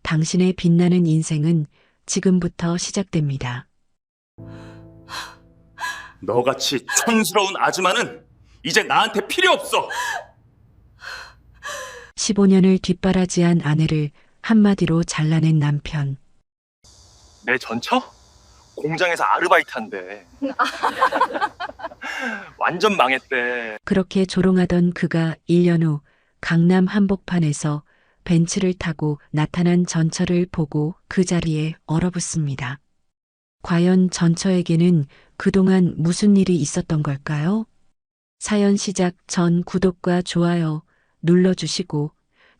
당신의 빛나는 인생은 지금부터 시작됩니다. 너같이 촌스러운 아줌마는 이제 나한테 필요 없어. 15년을 뒷바라지한 아내를 한마디로 잘라낸 남편. 내 전처? 공장에서 아르바이트 한대. 완전 망했대. 그렇게 조롱하던 그가 1년 후 강남 한복판에서 벤츠를 타고 나타난 전처를 보고 그 자리에 얼어붙습니다. 과연 전처에게는 그동안 무슨 일이 있었던 걸까요? 사연 시작 전 구독과 좋아요 눌러주시고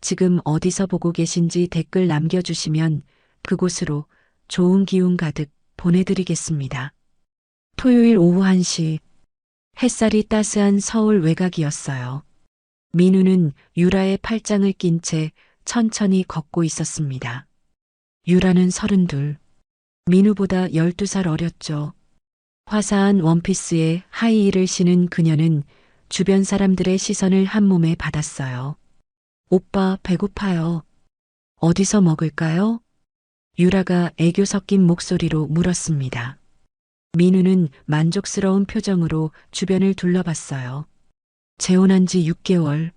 지금 어디서 보고 계신지 댓글 남겨주시면 그곳으로 좋은 기운 가득 보내드리겠습니다. 토요일 오후 1시 햇살이 따스한 서울 외곽이었어요. 민우는 유라의 팔짱을 낀 채 천천히 걷고 있었습니다. 유라는 32, 민우보다 12살 어렸죠. 화사한 원피스에 하이힐을 신은 그녀는 주변 사람들의 시선을 한몸에 받았어요. 오빠 배고파요. 어디서 먹을까요? 유라가 애교 섞인 목소리로 물었습니다. 민우는 만족스러운 표정으로 주변을 둘러봤어요. 재혼한 지 6개월.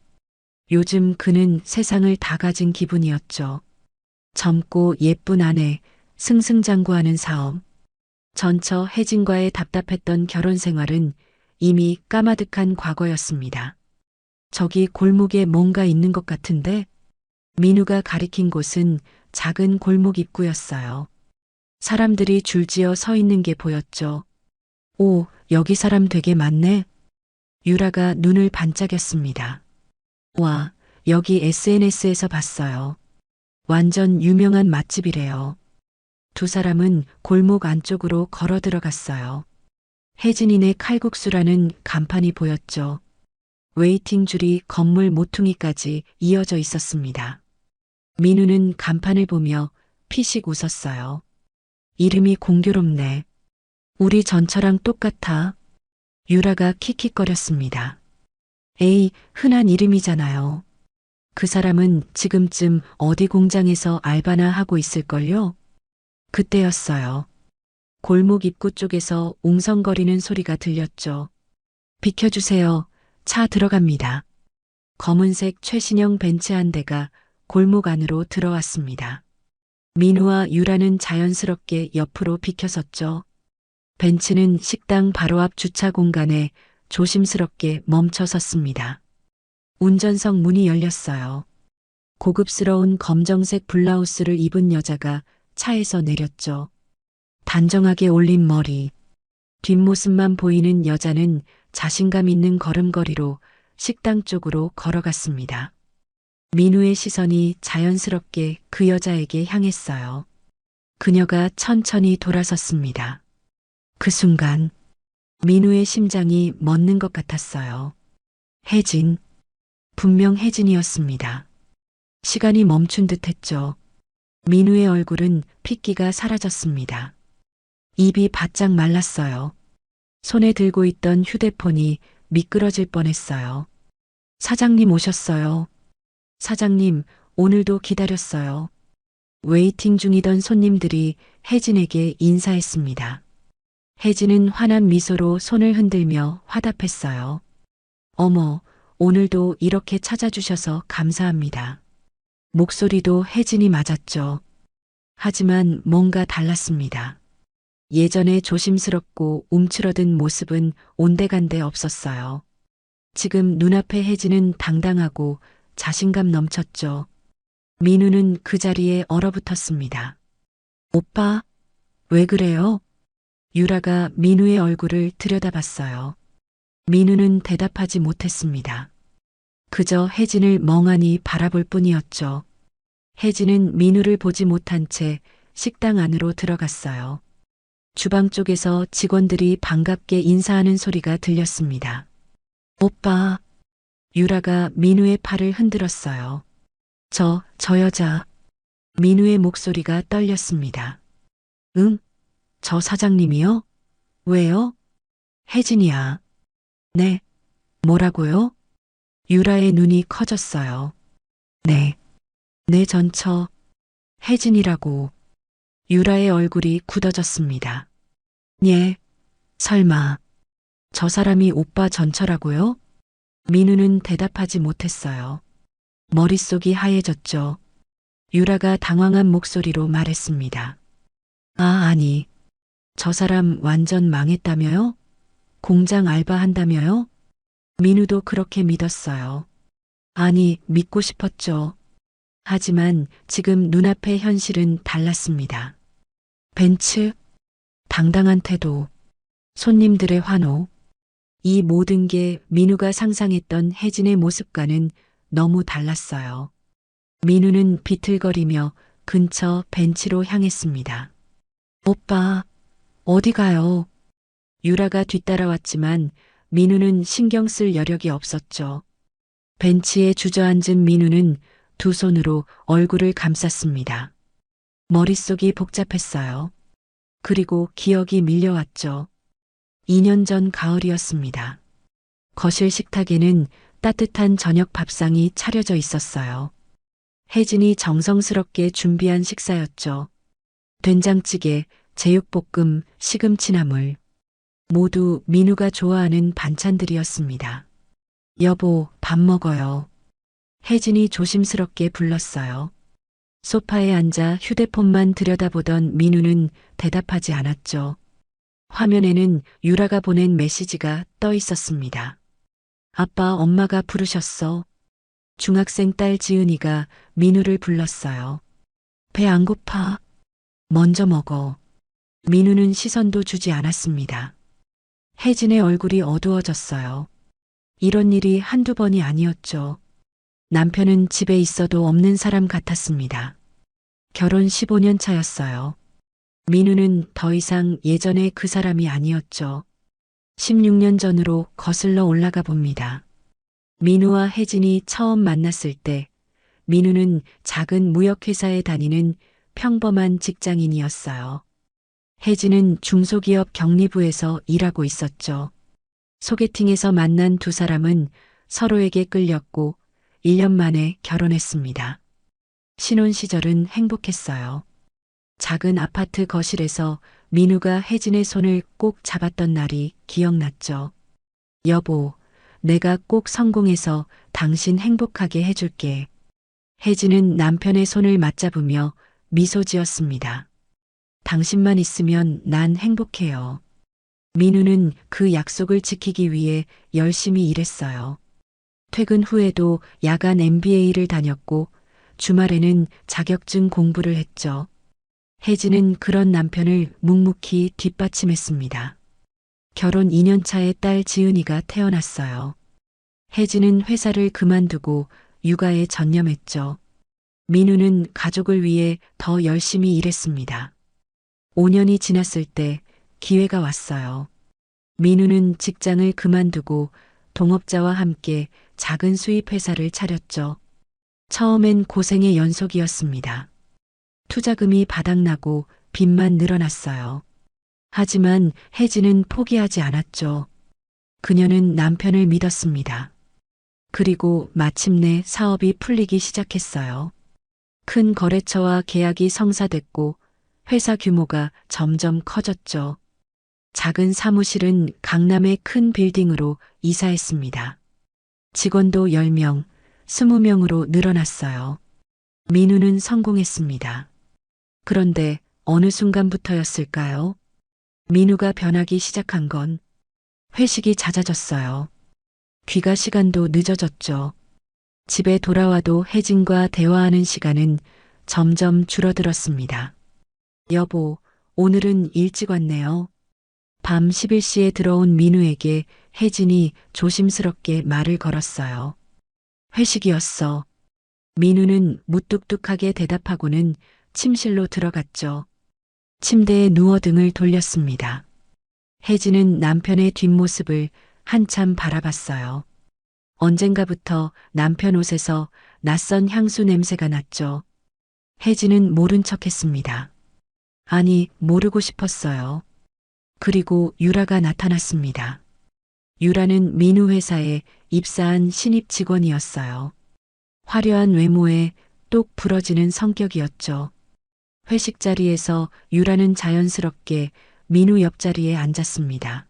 요즘 그는 세상을 다 가진 기분이었죠. 젊고 예쁜 아내, 승승장구하는 사업. 전처 혜진과의 답답했던 결혼 생활은 이미 까마득한 과거였습니다. 저기 골목에 뭔가 있는 것 같은데? 민우가 가리킨 곳은 작은 골목 입구였어요. 사람들이 줄지어 서 있는 게 보였죠. 오, 여기 사람 되게 많네. 유라가 눈을 반짝였습니다. 와, 여기 SNS에서 봤어요. 완전 유명한 맛집이래요. 두 사람은 골목 안쪽으로 걸어 들어갔어요. 혜진이네 칼국수라는 간판이 보였죠. 웨이팅 줄이 건물 모퉁이까지 이어져 있었습니다. 민우는 간판을 보며 피식 웃었어요. 이름이 공교롭네. 우리 전처랑 똑같아. 유라가 킥킥거렸습니다. 에이, 흔한 이름이잖아요. 그 사람은 지금쯤 어디 공장에서 알바나 하고 있을걸요? 그때였어요. 골목 입구 쪽에서 웅성거리는 소리가 들렸죠. 비켜주세요. 차 들어갑니다. 검은색 최신형 벤츠 한 대가 골목 안으로 들어왔습니다. 민우와 유라는 자연스럽게 옆으로 비켜섰죠. 벤츠는 식당 바로 앞 주차 공간에 조심스럽게 멈춰 섰습니다. 운전석 문이 열렸어요. 고급스러운 검정색 블라우스를 입은 여자가 차에서 내렸죠. 단정하게 올린 머리, 뒷모습만 보이는 여자는 자신감 있는 걸음걸이로 식당 쪽으로 걸어갔습니다. 민우의 시선이 자연스럽게 그 여자에게 향했어요. 그녀가 천천히 돌아섰습니다. 그 순간 민우의 심장이 멎는 것 같았어요. 혜진, 분명 혜진이었습니다. 시간이 멈춘 듯 했죠. 민우의 얼굴은 핏기가 사라졌습니다. 입이 바짝 말랐어요. 손에 들고 있던 휴대폰이 미끄러질 뻔했어요. 사장님 오셨어요. 사장님, 오늘도 기다렸어요. 웨이팅 중이던 손님들이 혜진에게 인사했습니다. 혜진은 환한 미소로 손을 흔들며 화답했어요. 어머, 오늘도 이렇게 찾아주셔서 감사합니다. 목소리도 혜진이 맞았죠. 하지만 뭔가 달랐습니다. 예전에 조심스럽고 움츠러든 모습은 온데간데 없었어요. 지금 눈앞의 혜진은 당당하고 자신감 넘쳤죠. 민우는 그 자리에 얼어붙었습니다. 오빠, 왜 그래요? 유라가 민우의 얼굴을 들여다봤어요. 민우는 대답하지 못했습니다. 그저 혜진을 멍하니 바라볼 뿐이었죠. 혜진은 민우를 보지 못한 채 식당 안으로 들어갔어요. 주방 쪽에서 직원들이 반갑게 인사하는 소리가 들렸습니다. 오빠. 유라가 민우의 팔을 흔들었어요. 저 여자. 민우의 목소리가 떨렸습니다. 응? 저 사장님이요? 왜요? 혜진이야. 네. 뭐라고요? 유라의 눈이 커졌어요. 네. 내 전처. 혜진이라고. 유라의 얼굴이 굳어졌습니다. 예, 설마. 저 사람이 오빠 전처라고요? 민우는 대답하지 못했어요. 머릿속이 하얘졌죠. 유라가 당황한 목소리로 말했습니다. 아, 아니. 저 사람 완전 망했다며요? 공장 알바한다며요? 민우도 그렇게 믿었어요. 아니, 믿고 싶었죠. 하지만 지금 눈앞의 현실은 달랐습니다. 벤츠, 당당한 태도, 손님들의 환호. 이 모든 게 민우가 상상했던 혜진의 모습과는 너무 달랐어요. 민우는 비틀거리며 근처 벤치로 향했습니다. 오빠, 어디 가요? 유라가 뒤따라왔지만 민우는 신경 쓸 여력이 없었죠. 벤치에 주저앉은 민우는 두 손으로 얼굴을 감쌌습니다. 머릿속이 복잡했어요. 그리고 기억이 밀려왔죠. 2년 전 가을이었습니다. 거실 식탁에는 따뜻한 저녁 밥상이 차려져 있었어요. 혜진이 정성스럽게 준비한 식사였죠. 된장찌개, 제육볶음, 시금치나물. 모두 민우가 좋아하는 반찬들이었습니다. 여보, 밥 먹어요. 혜진이 조심스럽게 불렀어요. 소파에 앉아 휴대폰만 들여다보던 민우는 대답하지 않았죠. 화면에는 유라가 보낸 메시지가 떠 있었습니다. 아빠, 엄마가 부르셨어. 중학생 딸 지은이가 민우를 불렀어요. 배 안 고파? 먼저 먹어. 민우는 시선도 주지 않았습니다. 혜진의 얼굴이 어두워졌어요. 이런 일이 한두 번이 아니었죠. 남편은 집에 있어도 없는 사람 같았습니다. 결혼 15년 차였어요. 민우는 더 이상 예전의 그 사람이 아니었죠. 16년 전으로 거슬러 올라가 봅니다. 민우와 혜진이 처음 만났을 때 민우는 작은 무역회사에 다니는 평범한 직장인이었어요. 혜진은 중소기업 경리부에서 일하고 있었죠. 소개팅에서 만난 두 사람은 서로에게 끌렸고 1년 만에 결혼했습니다. 신혼 시절은 행복했어요. 작은 아파트 거실에서 민우가 혜진의 손을 꼭 잡았던 날이 기억났죠. 여보, 내가 꼭 성공해서 당신 행복하게 해줄게. 혜진은 남편의 손을 맞잡으며 미소 지었습니다. 당신만 있으면 난 행복해요. 민우는 그 약속을 지키기 위해 열심히 일했어요. 퇴근 후에도 야간 MBA를 다녔고 주말에는 자격증 공부를 했죠. 혜진은 그런 남편을 묵묵히 뒷받침했습니다. 결혼 2년 차에 딸 지은이가 태어났어요. 혜진은 회사를 그만두고 육아에 전념했죠. 민우는 가족을 위해 더 열심히 일했습니다. 5년이 지났을 때 기회가 왔어요. 민우는 직장을 그만두고 동업자와 함께 작은 수입 회사를 차렸죠. 처음엔 고생의 연속이었습니다. 투자금이 바닥나고 빚만 늘어났어요. 하지만 혜진은 포기하지 않았죠. 그녀는 남편을 믿었습니다. 그리고 마침내 사업이 풀리기 시작했어요. 큰 거래처와 계약이 성사됐고 회사 규모가 점점 커졌죠. 작은 사무실은 강남의 큰 빌딩으로 이사했습니다. 직원도 10명, 20명으로 늘어났어요. 민우는 성공했습니다. 그런데 어느 순간부터였을까요? 민우가 변하기 시작한 건 회식이 잦아졌어요. 귀가 시간도 늦어졌죠. 집에 돌아와도 혜진과 대화하는 시간은 점점 줄어들었습니다. 여보, 오늘은 일찍 왔네요. 밤 11시에 들어온 민우에게 혜진이 조심스럽게 말을 걸었어요. 회식이었어. 민우는 무뚝뚝하게 대답하고는 침실로 들어갔죠. 침대에 누워 등을 돌렸습니다. 혜진은 남편의 뒷모습을 한참 바라봤어요. 언젠가부터 남편 옷에서 낯선 향수 냄새가 났죠. 혜진은 모른 척했습니다. 아니, 모르고 싶었어요. 그리고 유라가 나타났습니다. 유라는 민우 회사에 입사한 신입 직원이었어요. 화려한 외모에 똑 부러지는 성격이었죠. 회식 자리에서 유라는 자연스럽게 민우 옆자리에 앉았습니다.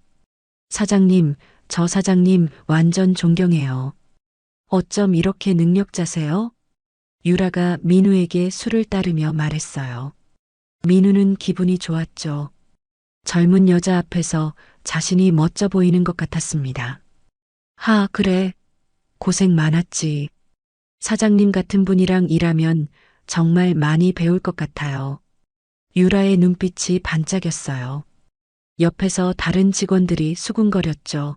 사장님, 저 사장님 완전 존경해요. 어쩜 이렇게 능력자세요? 유라가 민우에게 술을 따르며 말했어요. 민우는 기분이 좋았죠. 젊은 여자 앞에서 자신이 멋져 보이는 것 같았습니다. 하, 그래. 고생 많았지. 사장님 같은 분이랑 일하면 정말 많이 배울 것 같아요. 유라의 눈빛이 반짝였어요. 옆에서 다른 직원들이 수군거렸죠.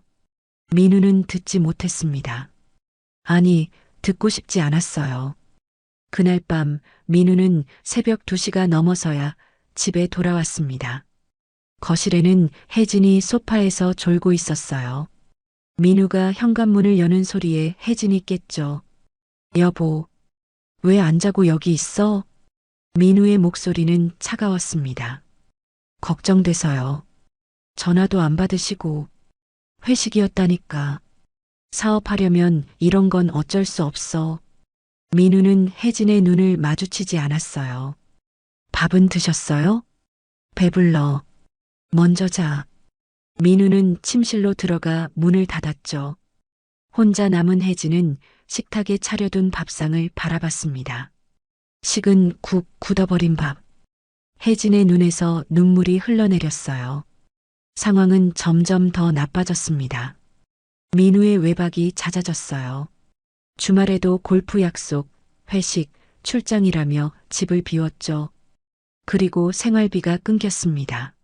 민우는 듣지 못했습니다. 아니, 듣고 싶지 않았어요. 그날 밤 민우는 새벽 2시가 넘어서야 집에 돌아왔습니다. 거실에는 혜진이 소파에서 졸고 있었어요. 민우가 현관문을 여는 소리에 혜진이 깼죠. 여보, 왜 안 자고 여기 있어? 민우의 목소리는 차가웠습니다. 걱정돼서요. 전화도 안 받으시고 회식이었다니까. 사업하려면 이런 건 어쩔 수 없어. 민우는 혜진의 눈을 마주치지 않았어요. 밥은 드셨어요? 배불러. 먼저 자. 민우는 침실로 들어가 문을 닫았죠. 혼자 남은 혜진은 식탁에 차려둔 밥상을 바라봤습니다. 식은 국, 굳어버린 밥. 혜진의 눈에서 눈물이 흘러내렸어요. 상황은 점점 더 나빠졌습니다. 민우의 외박이 잦아졌어요. 주말에도 골프 약속, 회식, 출장이라며 집을 비웠죠. 그리고 생활비가 끊겼습니다.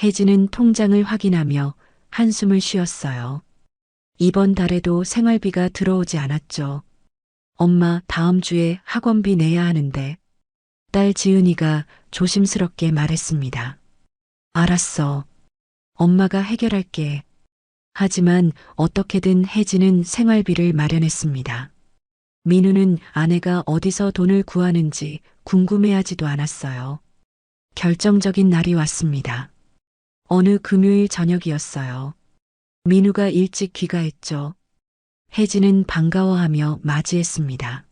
혜진은 통장을 확인하며 한숨을 쉬었어요. 이번 달에도 생활비가 들어오지 않았죠. 엄마, 다음 주에 학원비 내야 하는데. 딸 지은이가 조심스럽게 말했습니다. 알았어. 엄마가 해결할게. 하지만 어떻게든 혜진은 생활비를 마련했습니다. 민우는 아내가 어디서 돈을 구하는지 궁금해하지도 않았어요. 결정적인 날이 왔습니다. 어느 금요일 저녁이었어요. 민우가 일찍 귀가했죠. 혜진은 반가워하며 맞이했습니다.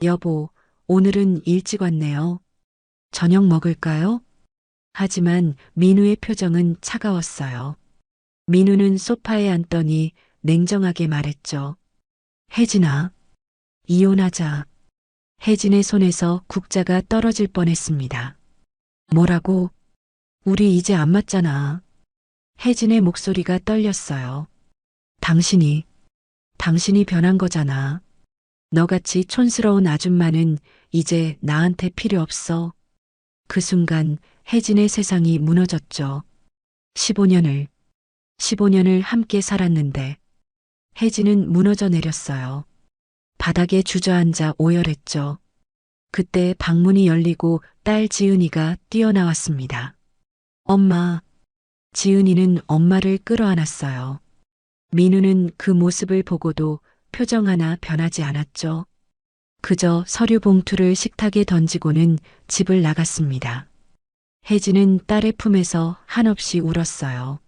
여보, 오늘은 일찍 왔네요. 저녁 먹을까요? 하지만 민우의 표정은 차가웠어요. 민우는 소파에 앉더니 냉정하게 말했죠. 혜진아, 이혼하자. 혜진의 손에서 국자가 떨어질 뻔했습니다. 뭐라고? 우리 이제 안 맞잖아. 혜진의 목소리가 떨렸어요. 당신이 변한 거잖아. 너같이 촌스러운 아줌마는 이제 나한테 필요 없어. 그 순간 혜진의 세상이 무너졌죠. 15년을 함께 살았는데 혜진은 무너져 내렸어요. 바닥에 주저앉아 오열했죠. 그때 방문이 열리고 딸 지은이가 뛰어나왔습니다. 엄마. 지은이는 엄마를 끌어안았어요. 민우는 그 모습을 보고도 표정 하나 변하지 않았죠. 그저 서류 봉투를 식탁에 던지고는 집을 나갔습니다. 혜진은 딸의 품에서 한없이 울었어요.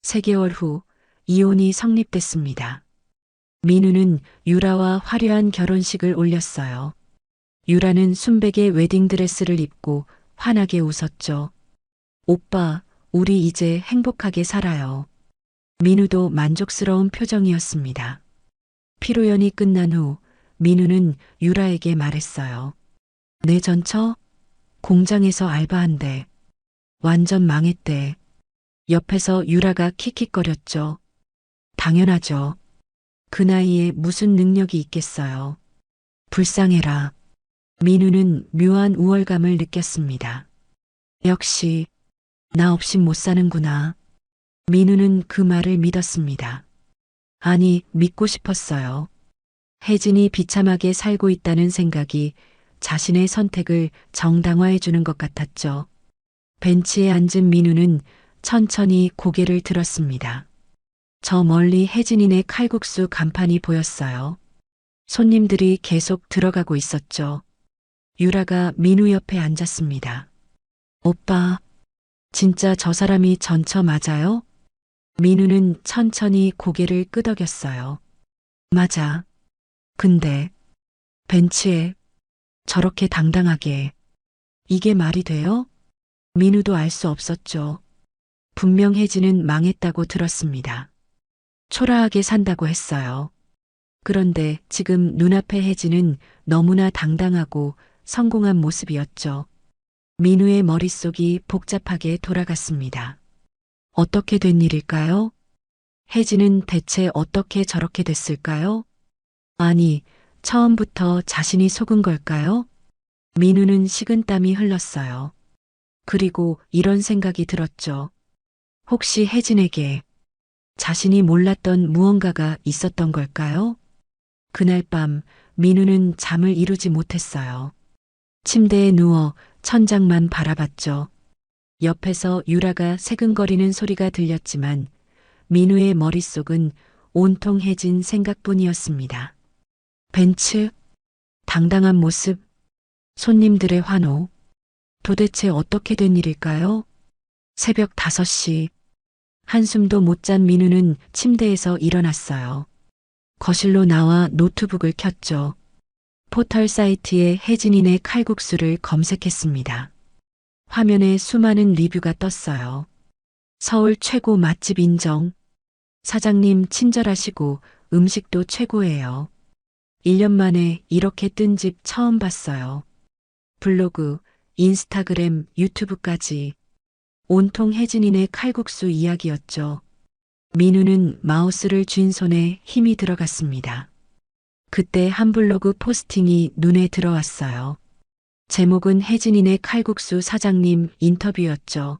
3개월 후 이혼이 성립됐습니다. 민우는 유라와 화려한 결혼식을 올렸어요. 유라는 순백의 웨딩드레스를 입고 환하게 웃었죠. 오빠, 우리 이제 행복하게 살아요. 민우도 만족스러운 표정이었습니다. 피로연이 끝난 후 민우는 유라에게 말했어요. 내 전처? 공장에서 알바한대. 완전 망했대. 옆에서 유라가 킥킥거렸죠. 당연하죠. 그 나이에 무슨 능력이 있겠어요. 불쌍해라. 민우는 묘한 우월감을 느꼈습니다. 역시 나 없인 못 사는구나. 민우는 그 말을 믿었습니다. 아니, 믿고 싶었어요. 혜진이 비참하게 살고 있다는 생각이 자신의 선택을 정당화해 주는 것 같았죠. 벤치에 앉은 민우는 천천히 고개를 들었습니다. 저 멀리 혜진이네 칼국수 간판이 보였어요. 손님들이 계속 들어가고 있었죠. 유라가 민우 옆에 앉았습니다. 오빠, 진짜 저 사람이 전처 맞아요? 민우는 천천히 고개를 끄덕였어요. 맞아. 근데 벤치에 저렇게 당당하게. 이게 말이 돼요? 민우도 알 수 없었죠. 분명 혜진은 망했다고 들었습니다. 초라하게 산다고 했어요. 그런데 지금 눈앞의 혜진은 너무나 당당하고 성공한 모습이었죠. 민우의 머릿속이 복잡하게 돌아갔습니다. 어떻게 된 일일까요? 혜진은 대체 어떻게 저렇게 됐을까요? 아니, 처음부터 자신이 속은 걸까요? 민우는 식은땀이 흘렀어요. 그리고 이런 생각이 들었죠. 혹시 혜진에게 자신이 몰랐던 무언가가 있었던 걸까요? 그날 밤 민우는 잠을 이루지 못했어요. 침대에 누워 천장만 바라봤죠. 옆에서 유라가 새근거리는 소리가 들렸지만 민우의 머릿속은 온통 혜진 생각뿐이었습니다. 벤츠, 당당한 모습, 손님들의 환호. 도대체 어떻게 된 일일까요? 새벽 5시. 한숨도 못 잔 민우는 침대에서 일어났어요. 거실로 나와 노트북을 켰죠. 포털 사이트에 혜진이네 칼국수를 검색했습니다. 화면에 수많은 리뷰가 떴어요. 서울 최고 맛집 인정. 사장님 친절하시고 음식도 최고예요. 1년 만에 이렇게 뜬 집 처음 봤어요. 블로그, 인스타그램, 유튜브까지 온통 혜진이네 칼국수 이야기였죠. 민우는 마우스를 쥔 손에 힘이 들어갔습니다. 그때 한 블로그 포스팅이 눈에 들어왔어요. 제목은 혜진이네 칼국수 사장님 인터뷰였죠.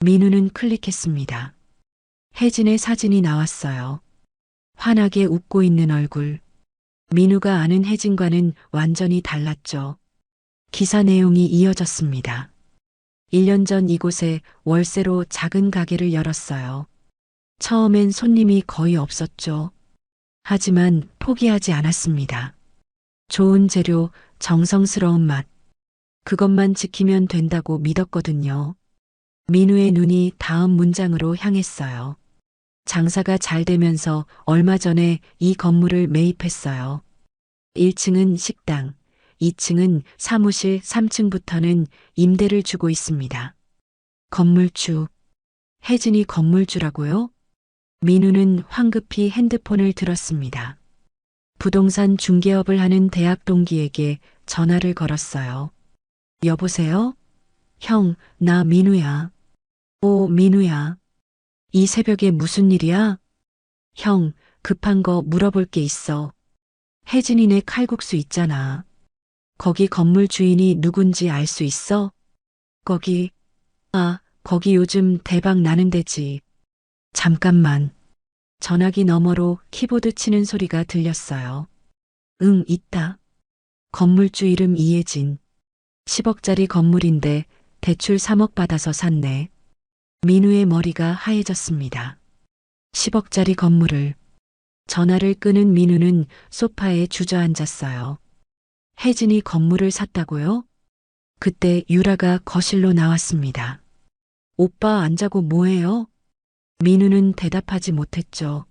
민우는 클릭했습니다. 혜진의 사진이 나왔어요. 환하게 웃고 있는 얼굴. 민우가 아는 혜진과는 완전히 달랐죠. 기사 내용이 이어졌습니다. 1년 전 이곳에 월세로 작은 가게를 열었어요. 처음엔 손님이 거의 없었죠. 하지만 포기하지 않았습니다. 좋은 재료, 정성스러운 맛. 그것만 지키면 된다고 믿었거든요. 민우의 눈이 다음 문장으로 향했어요. 장사가 잘 되면서 얼마 전에 이 건물을 매입했어요. 1층은 식당, 2층은 사무실, 3층부터는 임대를 주고 있습니다. 건물주. 혜진이 건물주라고요? 민우는 황급히 핸드폰을 들었습니다. 부동산 중개업을 하는 대학 동기에게 전화를 걸었어요. 여보세요? 형, 나 민우야. 오, 민우야. 이 새벽에 무슨 일이야? 형, 급한 거 물어볼 게 있어. 혜진이네 칼국수 있잖아. 거기 건물 주인이 누군지 알 수 있어? 거기, 거기 요즘 대박 나는 데지. 잠깐만. 전화기 너머로 키보드 치는 소리가 들렸어요. 응, 있다. 건물주 이름 이혜진. 10억짜리 건물인데 대출 3억 받아서 샀네. 민우의 머리가 하얘졌습니다. 10억짜리 건물을. 전화를 끄는 민우는 소파에 주저앉았어요. 혜진이 건물을 샀다고요? 그때 유라가 거실로 나왔습니다. 오빠 안 자고 뭐해요? 민우는 대답하지 못했죠.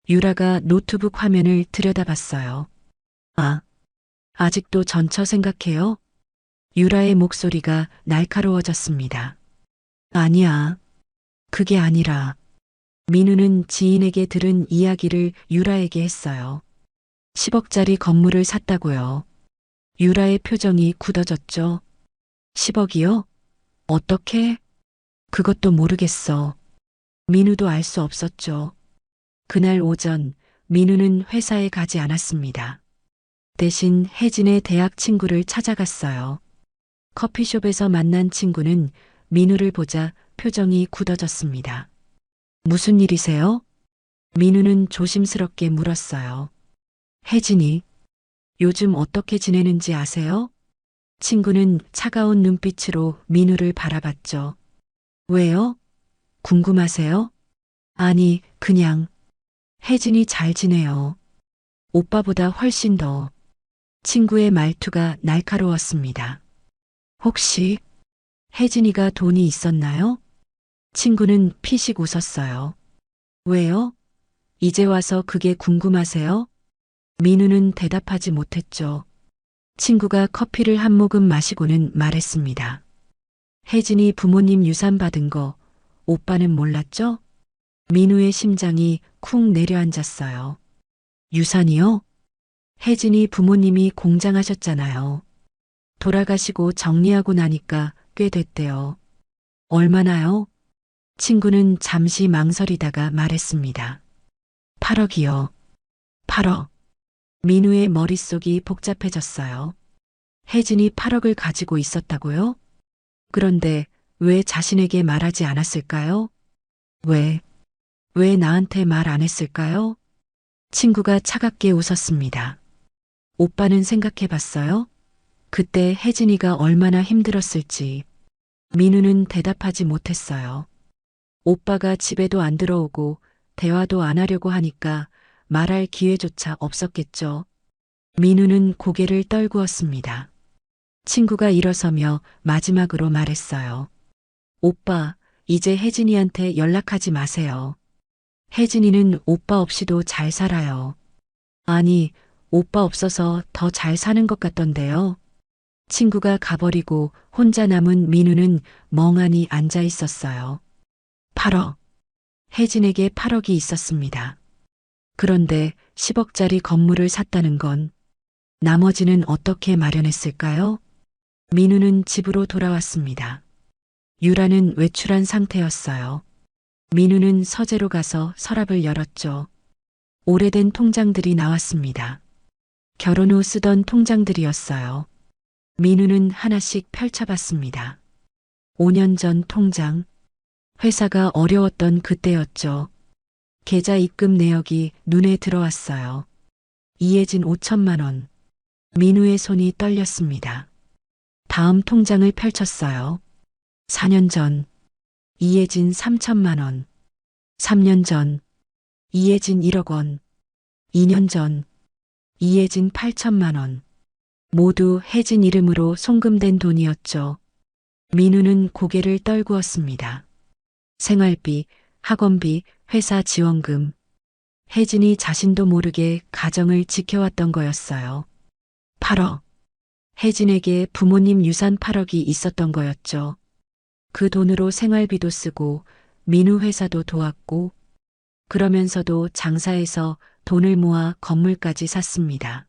유라가 노트북 화면을 들여다봤어요. 아직도 전처 생각해요? 유라의 목소리가 날카로워졌습니다. 아니야. 그게 아니라. 민우는 지인에게 들은 이야기를 유라에게 했어요. 10억짜리 건물을 샀다고요. 유라의 표정이 굳어졌죠. 10억이요? 어떻게? 그것도 모르겠어. 민우도 알 수 없었죠. 그날 오전 민우는 회사에 가지 않았습니다. 대신 혜진의 대학 친구를 찾아갔어요. 커피숍에서 만난 친구는 민우를 보자 표정이 굳어졌습니다. 무슨 일이세요? 민우는 조심스럽게 물었어요. 혜진이 요즘 어떻게 지내는지 아세요? 친구는 차가운 눈빛으로 민우를 바라봤죠. 왜요? 궁금하세요? 아니, 그냥. 혜진이 잘 지내요. 오빠보다 훨씬 더. 친구의 말투가 날카로웠습니다. 혹시 혜진이가 돈이 있었나요? 친구는 피식 웃었어요. 왜요? 이제 와서 그게 궁금하세요? 민우는 대답하지 못했죠. 친구가 커피를 한 모금 마시고는 말했습니다. 혜진이 부모님 유산 받은 거 오빠는 몰랐죠? 민우의 심장이 쿵 내려앉았어요. 유산이요? 혜진이 부모님이 공장하셨잖아요. 돌아가시고 정리하고 나니까 꽤 됐대요. 얼마나요? 친구는 잠시 망설이다가 말했습니다. 8억이요. 8억. 민우의 머릿속이 복잡해졌어요. 혜진이 8억을 가지고 있었다고요? 그런데 왜 자신에게 말하지 않았을까요? 왜 나한테 말 안 했을까요? 친구가 차갑게 웃었습니다. 오빠는 생각해 봤어요? 그때 혜진이가 얼마나 힘들었을지. 민우는 대답하지 못했어요. 오빠가 집에도 안 들어오고 대화도 안 하려고 하니까 말할 기회조차 없었겠죠. 민우는 고개를 떨구었습니다. 친구가 일어서며 마지막으로 말했어요. 오빠, 이제 혜진이한테 연락하지 마세요. 혜진이는 오빠 없이도 잘 살아요. 아니, 오빠 없어서 더 잘 사는 것 같던데요. 친구가 가버리고 혼자 남은 민우는 멍하니 앉아 있었어요. 8억. 혜진에게 8억이 있었습니다. 그런데 10억짜리 건물을 샀다는 건 나머지는 어떻게 마련했을까요? 민우는 집으로 돌아왔습니다. 유라는 외출한 상태였어요. 민우는 서재로 가서 서랍을 열었죠. 오래된 통장들이 나왔습니다. 결혼 후 쓰던 통장들이었어요. 민우는 하나씩 펼쳐봤습니다. 5년 전 통장. 회사가 어려웠던 그때였죠. 계좌 입금 내역이 눈에 들어왔어요. 이혜진 5천만 원. 민우의 손이 떨렸습니다. 다음 통장을 펼쳤어요. 4년 전. 이혜진 3천만 원. 3년 전. 이혜진 1억 원. 2년 전. 이혜진 8천만 원. 모두 혜진 이름으로 송금된 돈이었죠. 민우는 고개를 떨구었습니다. 생활비, 학원비, 회사 지원금. 혜진이 자신도 모르게 가정을 지켜왔던 거였어요. 8억. 혜진에게 부모님 유산 8억이 있었던 거였죠. 그 돈으로 생활비도 쓰고 민우 회사도 도왔고 그러면서도 장사해서 돈을 모아 건물까지 샀습니다.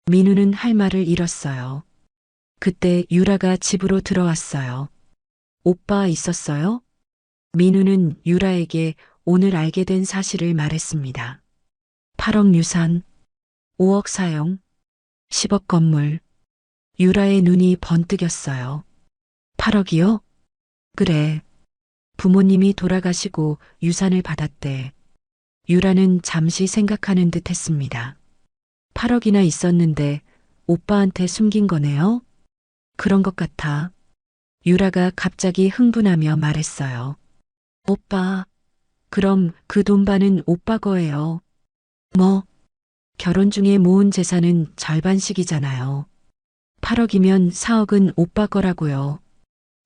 민우는 할 말을 잃었어요. 그때 유라가 집으로 들어왔어요. 오빠 있었어요? 민우는 유라에게 오늘 알게 된 사실을 말했습니다. 8억 유산, 5억 사용, 10억 건물. 유라의 눈이 번뜩였어요. 8억이요? 그래. 부모님이 돌아가시고 유산을 받았대. 유라는 잠시 생각하는 듯 했습니다. 8억이나 있었는데 오빠한테 숨긴 거네요? 그런 것 같아. 유라가 갑자기 흥분하며 말했어요. 오빠, 그럼 그 돈 반은 오빠 거예요. 뭐, 결혼 중에 모은 재산은 절반씩이잖아요. 8억이면 4억은 오빠 거라고요.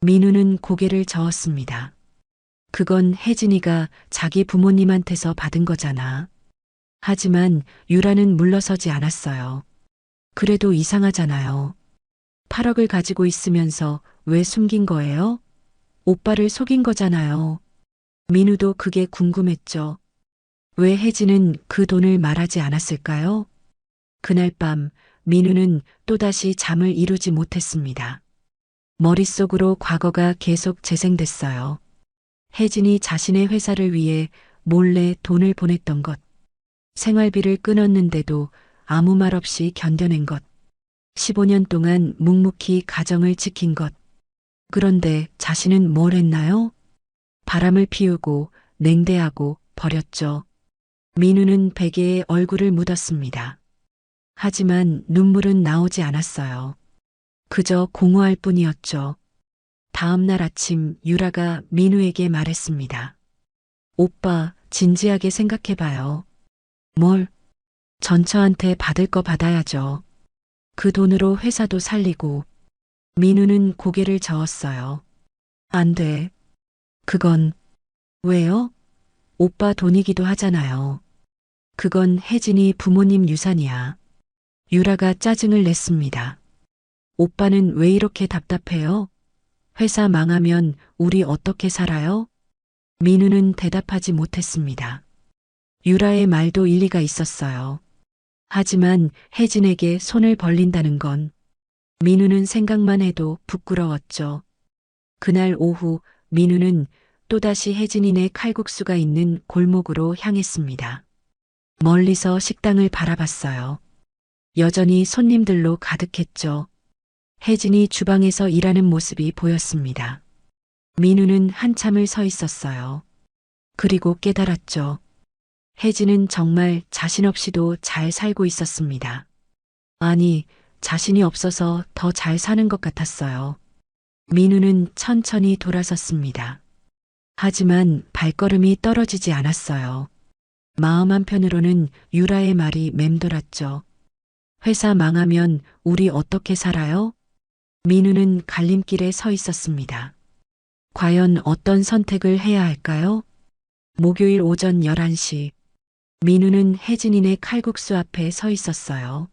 민우는 고개를 저었습니다. 그건 혜진이가 자기 부모님한테서 받은 거잖아. 하지만 유라는 물러서지 않았어요. 그래도 이상하잖아요. 8억을 가지고 있으면서 왜 숨긴 거예요? 오빠를 속인 거잖아요. 민우도 그게 궁금했죠. 왜 혜진은 그 돈을 말하지 않았을까요? 그날 밤 민우는 또다시 잠을 이루지 못했습니다. 머릿속으로 과거가 계속 재생됐어요. 혜진이 자신의 회사를 위해 몰래 돈을 보냈던 것. 생활비를 끊었는데도 아무 말 없이 견뎌낸 것. 15년 동안 묵묵히 가정을 지킨 것. 그런데 자신은 뭘 했나요? 바람을 피우고 냉대하고 버렸죠. 민우는 베개에 얼굴을 묻었습니다. 하지만 눈물은 나오지 않았어요. 그저 공허할 뿐이었죠. 다음 날 아침 유라가 민우에게 말했습니다. 오빠, 진지하게 생각해봐요. 뭘? 전처한테 받을 거 받아야죠. 그 돈으로 회사도 살리고. 민우는 고개를 저었어요. 안 돼. 그건, 왜요? 오빠 돈이기도 하잖아요. 그건 혜진이 부모님 유산이야. 유라가 짜증을 냈습니다. 오빠는 왜 이렇게 답답해요? 회사 망하면 우리 어떻게 살아요? 민우는 대답하지 못했습니다. 유라의 말도 일리가 있었어요. 하지만 혜진에게 손을 벌린다는 건 민우는 생각만 해도 부끄러웠죠. 그날 오후 민우는 또다시 혜진이네 칼국수가 있는 골목으로 향했습니다. 멀리서 식당을 바라봤어요. 여전히 손님들로 가득했죠. 혜진이 주방에서 일하는 모습이 보였습니다. 민우는 한참을 서 있었어요. 그리고 깨달았죠. 혜진은 정말 자신 없이도 잘 살고 있었습니다. 아니, 자신이 없어서 더 잘 사는 것 같았어요. 민우는 천천히 돌아섰습니다. 하지만 발걸음이 떨어지지 않았어요. 마음 한편으로는 유라의 말이 맴돌았죠. 회사 망하면 우리 어떻게 살아요? 민우는 갈림길에 서 있었습니다. 과연 어떤 선택을 해야 할까요? 목요일 오전 11시. 민우는 혜진이네 칼국수 앞에 서 있었어요.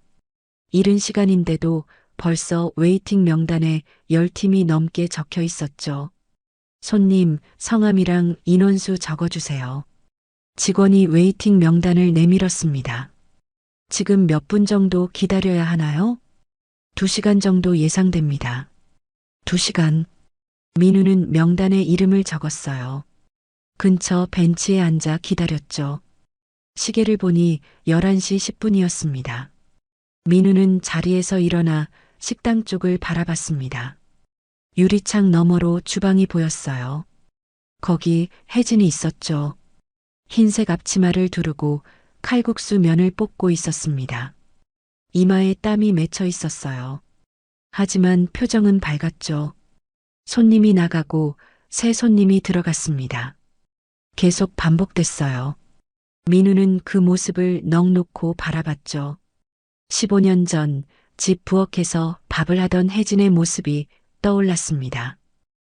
이른 시간인데도 벌써 웨이팅 명단에 10팀이 넘게 적혀 있었죠. 손님, 성함이랑 인원수 적어주세요. 직원이 웨이팅 명단을 내밀었습니다. 지금 몇 분 정도 기다려야 하나요? 2시간 정도 예상됩니다. 2시간. 민우는 명단에 이름을 적었어요. 근처 벤치에 앉아 기다렸죠. 시계를 보니 11시 10분이었습니다. 민우는 자리에서 일어나 식당 쪽을 바라봤습니다. 유리창 너머로 주방이 보였어요. 거기 혜진이 있었죠. 흰색 앞치마를 두르고 칼국수 면을 볶고 있었습니다. 이마에 땀이 맺혀 있었어요. 하지만 표정은 밝았죠. 손님이 나가고 새 손님이 들어갔습니다. 계속 반복됐어요. 민우는 그 모습을 넋 놓고 바라봤죠. 15년 전 집 부엌에서 밥을 하던 혜진의 모습이 떠올랐습니다.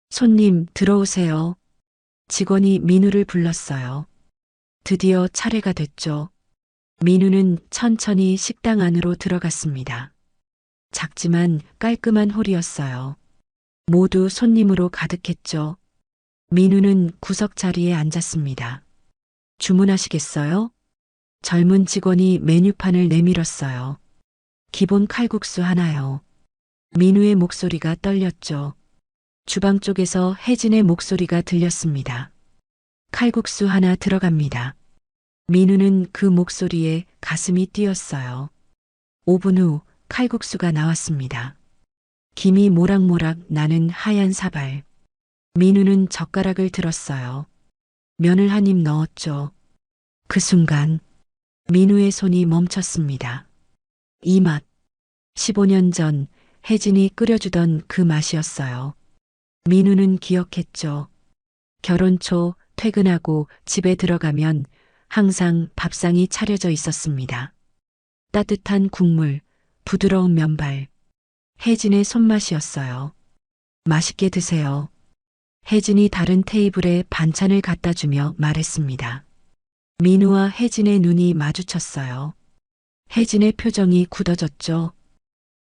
손님, 들어오세요. 직원이 민우를 불렀어요. 드디어 차례가 됐죠. 민우는 천천히 식당 안으로 들어갔습니다. 작지만 깔끔한 홀이었어요. 모두 손님으로 가득했죠. 민우는 구석 자리에 앉았습니다. 주문하시겠어요? 젊은 직원이 메뉴판을 내밀었어요. 기본 칼국수 하나요. 민우의 목소리가 떨렸죠. 주방 쪽에서 혜진의 목소리가 들렸습니다. 칼국수 하나 들어갑니다. 민우는 그 목소리에 가슴이 뛰었어요. 5분 후 칼국수가 나왔습니다. 김이 모락모락 나는 하얀 사발. 민우는 젓가락을 들었어요. 면을 한 입 넣었죠. 그 순간 민우의 손이 멈췄습니다. 이 맛. 15년 전 혜진이 끓여주던 그 맛이었어요. 민우는 기억했죠. 결혼 초 퇴근하고 집에 들어가면 항상 밥상이 차려져 있었습니다. 따뜻한 국물, 부드러운 면발. 혜진의 손맛이었어요. 맛있게 드세요. 혜진이 다른 테이블에 반찬을 갖다 주며 말했습니다. 민우와 혜진의 눈이 마주쳤어요. 혜진의 표정이 굳어졌죠.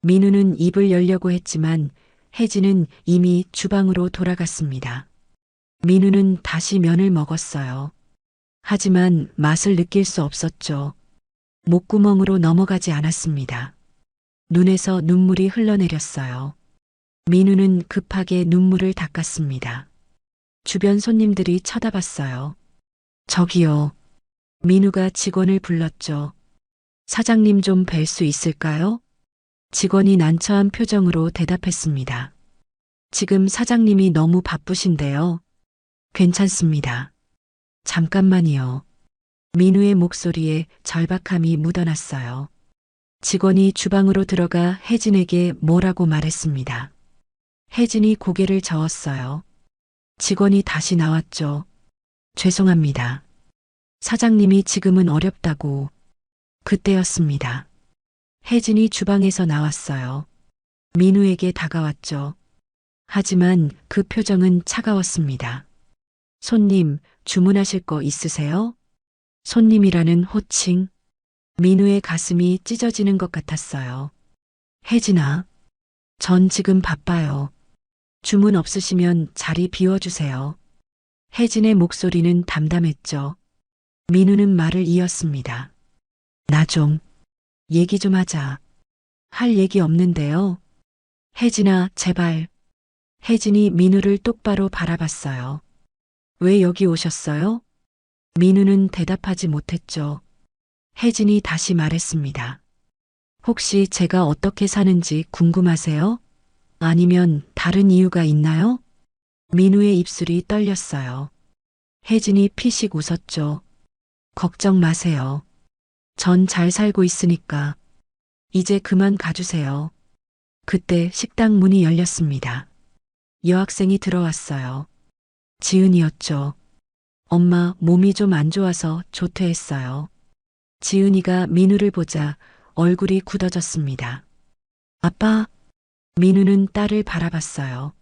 민우는 입을 열려고 했지만 혜진은 이미 주방으로 돌아갔습니다. 민우는 다시 면을 먹었어요. 하지만 맛을 느낄 수 없었죠. 목구멍으로 넘어가지 않았습니다. 눈에서 눈물이 흘러내렸어요. 민우는 급하게 눈물을 닦았습니다. 주변 손님들이 쳐다봤어요. 저기요. 민우가 직원을 불렀죠. 사장님 좀 뵐 수 있을까요? 직원이 난처한 표정으로 대답했습니다. 지금 사장님이 너무 바쁘신데요. 괜찮습니다. 잠깐만요. 민우의 목소리에 절박함이 묻어났어요. 직원이 주방으로 들어가 혜진에게 뭐라고 말했습니다. 혜진이 고개를 저었어요. 직원이 다시 나왔죠. 죄송합니다. 사장님이 지금은 어렵다고. 그때였습니다. 혜진이 주방에서 나왔어요. 민우에게 다가왔죠. 하지만 그 표정은 차가웠습니다. 손님, 주문하실 거 있으세요? 손님이라는 호칭. 민우의 가슴이 찢어지는 것 같았어요. 혜진아. 전 지금 바빠요. 주문 없으시면 자리 비워주세요. 혜진의 목소리는 담담했죠. 민우는 말을 이었습니다. 나 좀, 얘기 좀 하자. 할 얘기 없는데요. 혜진아, 제발. 혜진이 민우를 똑바로 바라봤어요. 왜 여기 오셨어요? 민우는 대답하지 못했죠. 혜진이 다시 말했습니다. 혹시 제가 어떻게 사는지 궁금하세요? 아니면 다른 이유가 있나요? 민우의 입술이 떨렸어요. 혜진이 피식 웃었죠. 걱정 마세요. 전 잘 살고 있으니까. 이제 그만 가주세요. 그때 식당 문이 열렸습니다. 여학생이 들어왔어요. 지은이었죠. 엄마 몸이 좀 안 좋아서 조퇴했어요. 지은이가 민우를 보자 얼굴이 굳어졌습니다. 아빠, 민우는 딸을 바라봤어요.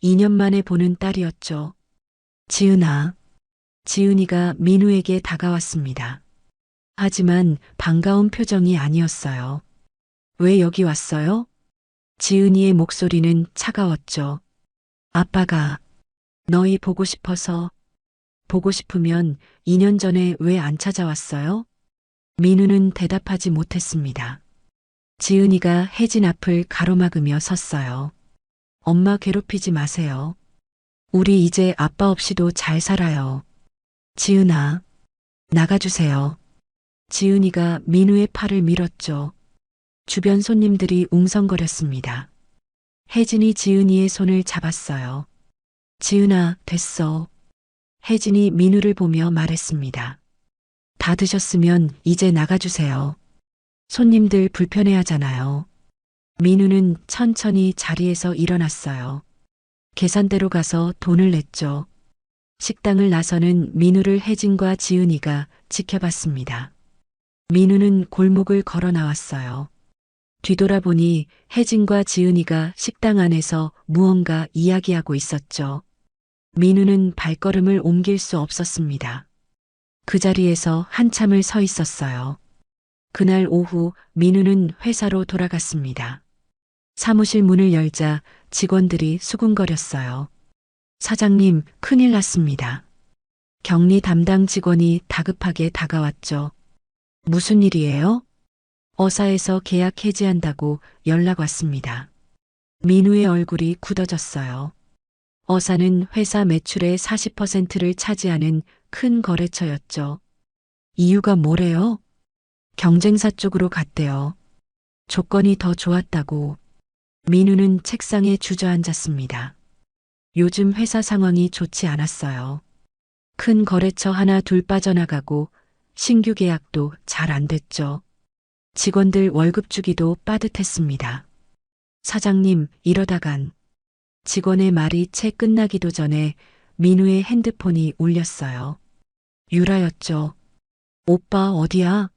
2년 만에 보는 딸이었죠. 지은아. 지은이가 민우에게 다가왔습니다. 하지만 반가운 표정이 아니었어요. 왜 여기 왔어요? 지은이의 목소리는 차가웠죠. 아빠가 너희 보고 싶어서. 보고 싶으면 2년 전에 왜 안 찾아왔어요? 민우는 대답하지 못했습니다. 지은이가 혜진 앞을 가로막으며 섰어요. 엄마 괴롭히지 마세요. 우리 이제 아빠 없이도 잘 살아요. 지은아, 나가주세요. 지은이가 민우의 팔을 밀었죠. 주변 손님들이 웅성거렸습니다. 혜진이 지은이의 손을 잡았어요. 지은아, 됐어. 혜진이 민우를 보며 말했습니다. 다 드셨으면 이제 나가주세요. 손님들 불편해하잖아요. 민우는 천천히 자리에서 일어났어요. 계산대로 가서 돈을 냈죠. 식당을 나서는 민우를 혜진과 지은이가 지켜봤습니다. 민우는 골목을 걸어 나왔어요. 뒤돌아보니 혜진과 지은이가 식당 안에서 무언가 이야기하고 있었죠. 민우는 발걸음을 옮길 수 없었습니다. 그 자리에서 한참을 서 있었어요. 그날 오후 민우는 회사로 돌아갔습니다. 사무실 문을 열자 직원들이 수군거렸어요. 사장님, 큰일 났습니다. 격리 담당 직원이 다급하게 다가왔죠. 무슨 일이에요? 어사에서 계약 해지한다고 연락 왔습니다. 민우의 얼굴이 굳어졌어요. 어사는 회사 매출의 40%를 차지하는 큰 거래처였죠. 이유가 뭐래요? 경쟁사 쪽으로 갔대요. 조건이 더 좋았다고. 민우는 책상에 주저앉았습니다. 요즘 회사 상황이 좋지 않았어요. 큰 거래처 하나 둘 빠져나가고 신규 계약도 잘 안 됐죠. 직원들 월급 주기도 빠듯했습니다. 사장님, 이러다간. 직원의 말이 채 끝나기도 전에 민우의 핸드폰이 울렸어요. 유라였죠. 오빠 어디야?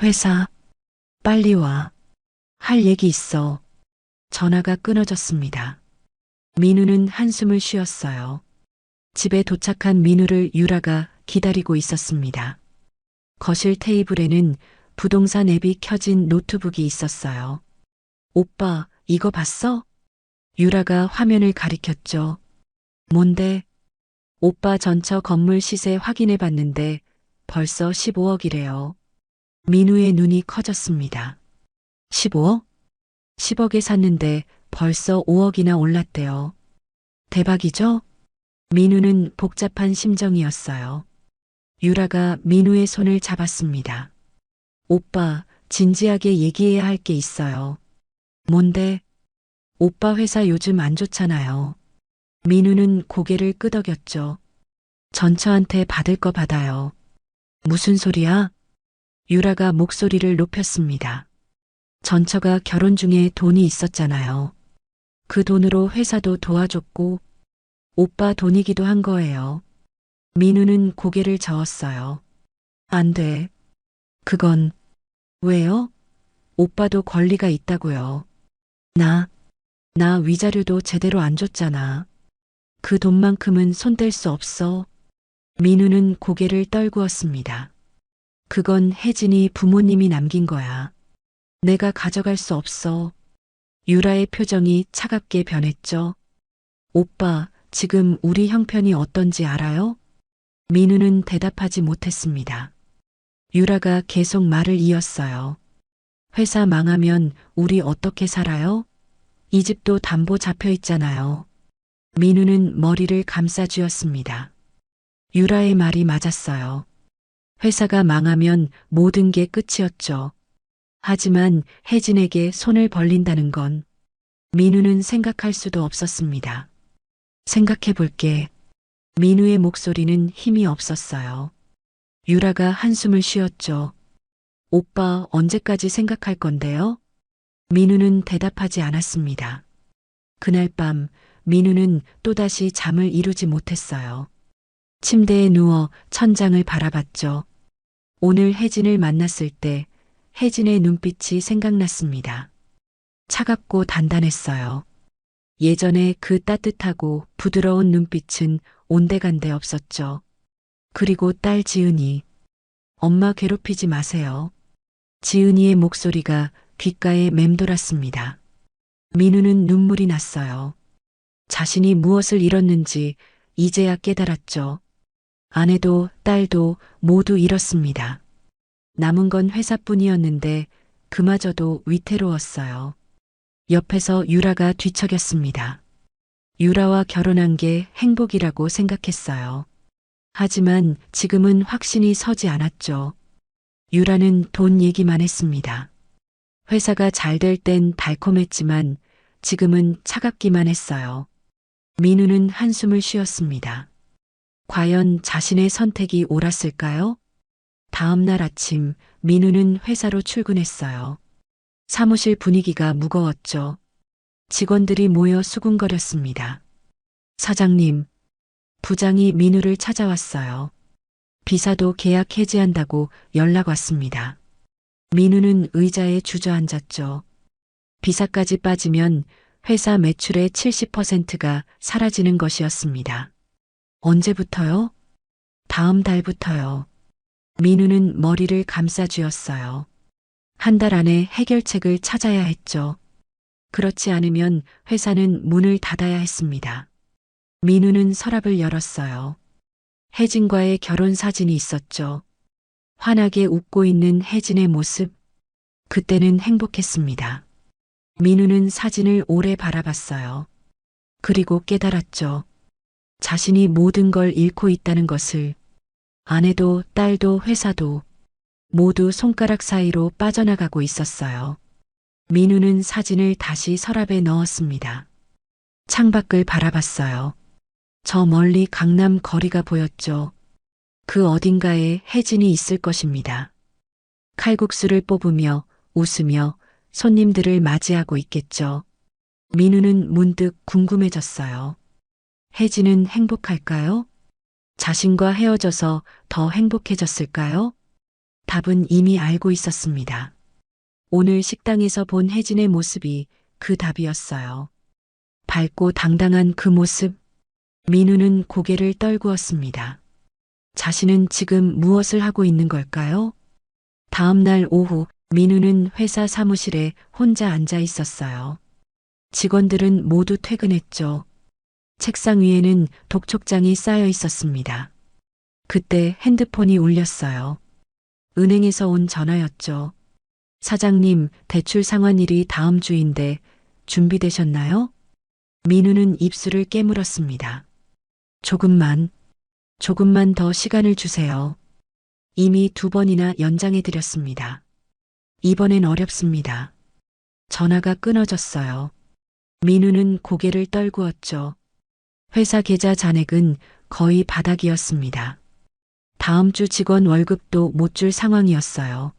회사. 빨리 와. 할 얘기 있어. 전화가 끊어졌습니다. 민우는 한숨을 쉬었어요. 집에 도착한 민우를 유라가 기다리고 있었습니다. 거실 테이블에는 부동산 앱이 켜진 노트북이 있었어요. 오빠, 이거 봤어? 유라가 화면을 가리켰죠. 뭔데? 오빠 전처 건물 시세 확인해 봤는데 벌써 15억이래요. 민우의 눈이 커졌습니다. 15억? 10억에 샀는데 벌써 5억이나 올랐대요. 대박이죠? 민우는 복잡한 심정이었어요. 유라가 민우의 손을 잡았습니다. 오빠, 진지하게 얘기해야 할 게 있어요. 뭔데? 오빠 회사 요즘 안 좋잖아요. 민우는 고개를 끄덕였죠. 전처한테 받을 거 받아요. 무슨 소리야? 유라가 목소리를 높였습니다. 전처가 결혼 중에 돈이 있었잖아요. 그 돈으로 회사도 도와줬고 오빠 돈이기도 한 거예요. 민우는 고개를 저었어요. 안 돼. 그건 왜요? 오빠도 권리가 있다고요. 나 위자료도 제대로 안 줬잖아. 그 돈만큼은 손댈 수 없어. 민우는 고개를 떨구었습니다. 그건 혜진이 부모님이 남긴 거야. 내가 가져갈 수 없어. 유라의 표정이 차갑게 변했죠. 오빠, 지금 우리 형편이 어떤지 알아요? 민우는 대답하지 못했습니다. 유라가 계속 말을 이었어요. 회사 망하면 우리 어떻게 살아요? 이 집도 담보 잡혀 있잖아요. 민우는 머리를 감싸쥐었습니다. 유라의 말이 맞았어요. 회사가 망하면 모든 게 끝이었죠. 하지만 혜진에게 손을 벌린다는 건 민우는 생각할 수도 없었습니다. 생각해 볼게. 민우의 목소리는 힘이 없었어요. 유라가 한숨을 쉬었죠. 오빠 언제까지 생각할 건데요? 민우는 대답하지 않았습니다. 그날 밤 민우는 또다시 잠을 이루지 못했어요. 침대에 누워 천장을 바라봤죠. 오늘 혜진을 만났을 때 혜진의 눈빛이 생각났습니다. 차갑고 단단했어요. 예전에 그 따뜻하고 부드러운 눈빛은 온데간데 없었죠. 그리고 딸 지은이. 엄마 괴롭히지 마세요. 지은이의 목소리가 귓가에 맴돌았습니다. 민우는 눈물이 났어요. 자신이 무엇을 잃었는지 이제야 깨달았죠. 아내도 딸도 모두 잃었습니다. 남은 건 회사뿐이었는데 그마저도 위태로웠어요. 옆에서 유라가 뒤척였습니다. 유라와 결혼한 게 행복이라고 생각했어요. 하지만 지금은 확신이 서지 않았죠. 유라는 돈 얘기만 했습니다. 회사가 잘 될 땐 달콤했지만 지금은 차갑기만 했어요. 민우는 한숨을 쉬었습니다. 과연 자신의 선택이 옳았을까요? 다음 날 아침 민우는 회사로 출근했어요. 사무실 분위기가 무거웠죠. 직원들이 모여 수군거렸습니다. 사장님, 부장이 민우를 찾아왔어요. 비사도 계약 해지한다고 연락 왔습니다. 민우는 의자에 주저앉았죠. 비사까지 빠지면 회사 매출의 70%가 사라지는 것이었습니다. 언제부터요? 다음 달부터요. 민우는 머리를 감싸쥐었어요. 한 달 안에 해결책을 찾아야 했죠. 그렇지 않으면 회사는 문을 닫아야 했습니다. 민우는 서랍을 열었어요. 혜진과의 결혼 사진이 있었죠. 환하게 웃고 있는 혜진의 모습. 그때는 행복했습니다. 민우는 사진을 오래 바라봤어요. 그리고 깨달았죠. 자신이 모든 걸 잃고 있다는 것을. 아내도 딸도 회사도 모두 손가락 사이로 빠져나가고 있었어요. 민우는 사진을 다시 서랍에 넣었습니다. 창밖을 바라봤어요. 저 멀리 강남 거리가 보였죠. 그 어딘가에 혜진이 있을 것입니다. 칼국수를 뽑으며 웃으며 손님들을 맞이하고 있겠죠. 민우는 문득 궁금해졌어요. 혜진은 행복할까요? 자신과 헤어져서 더 행복해졌을까요? 답은 이미 알고 있었습니다. 오늘 식당에서 본 혜진의 모습이 그 답이었어요. 밝고 당당한 그 모습. 민우는 고개를 떨구었습니다. 자신은 지금 무엇을 하고 있는 걸까요? 다음 날 오후 민우는 회사 사무실에 혼자 앉아 있었어요. 직원들은 모두 퇴근했죠. 책상 위에는 독촉장이 쌓여 있었습니다. 그때 핸드폰이 울렸어요. 은행에서 온 전화였죠. 사장님, 대출 상환일이 다음 주인데 준비되셨나요? 민우는 입술을 깨물었습니다. 조금만 더 시간을 주세요. 이미 2번이나 연장해 드렸습니다. 이번엔 어렵습니다. 전화가 끊어졌어요. 민우는 고개를 떨구었죠. 회사 계좌 잔액은 거의 바닥이었습니다. 다음 주 직원 월급도 못 줄 상황이었어요.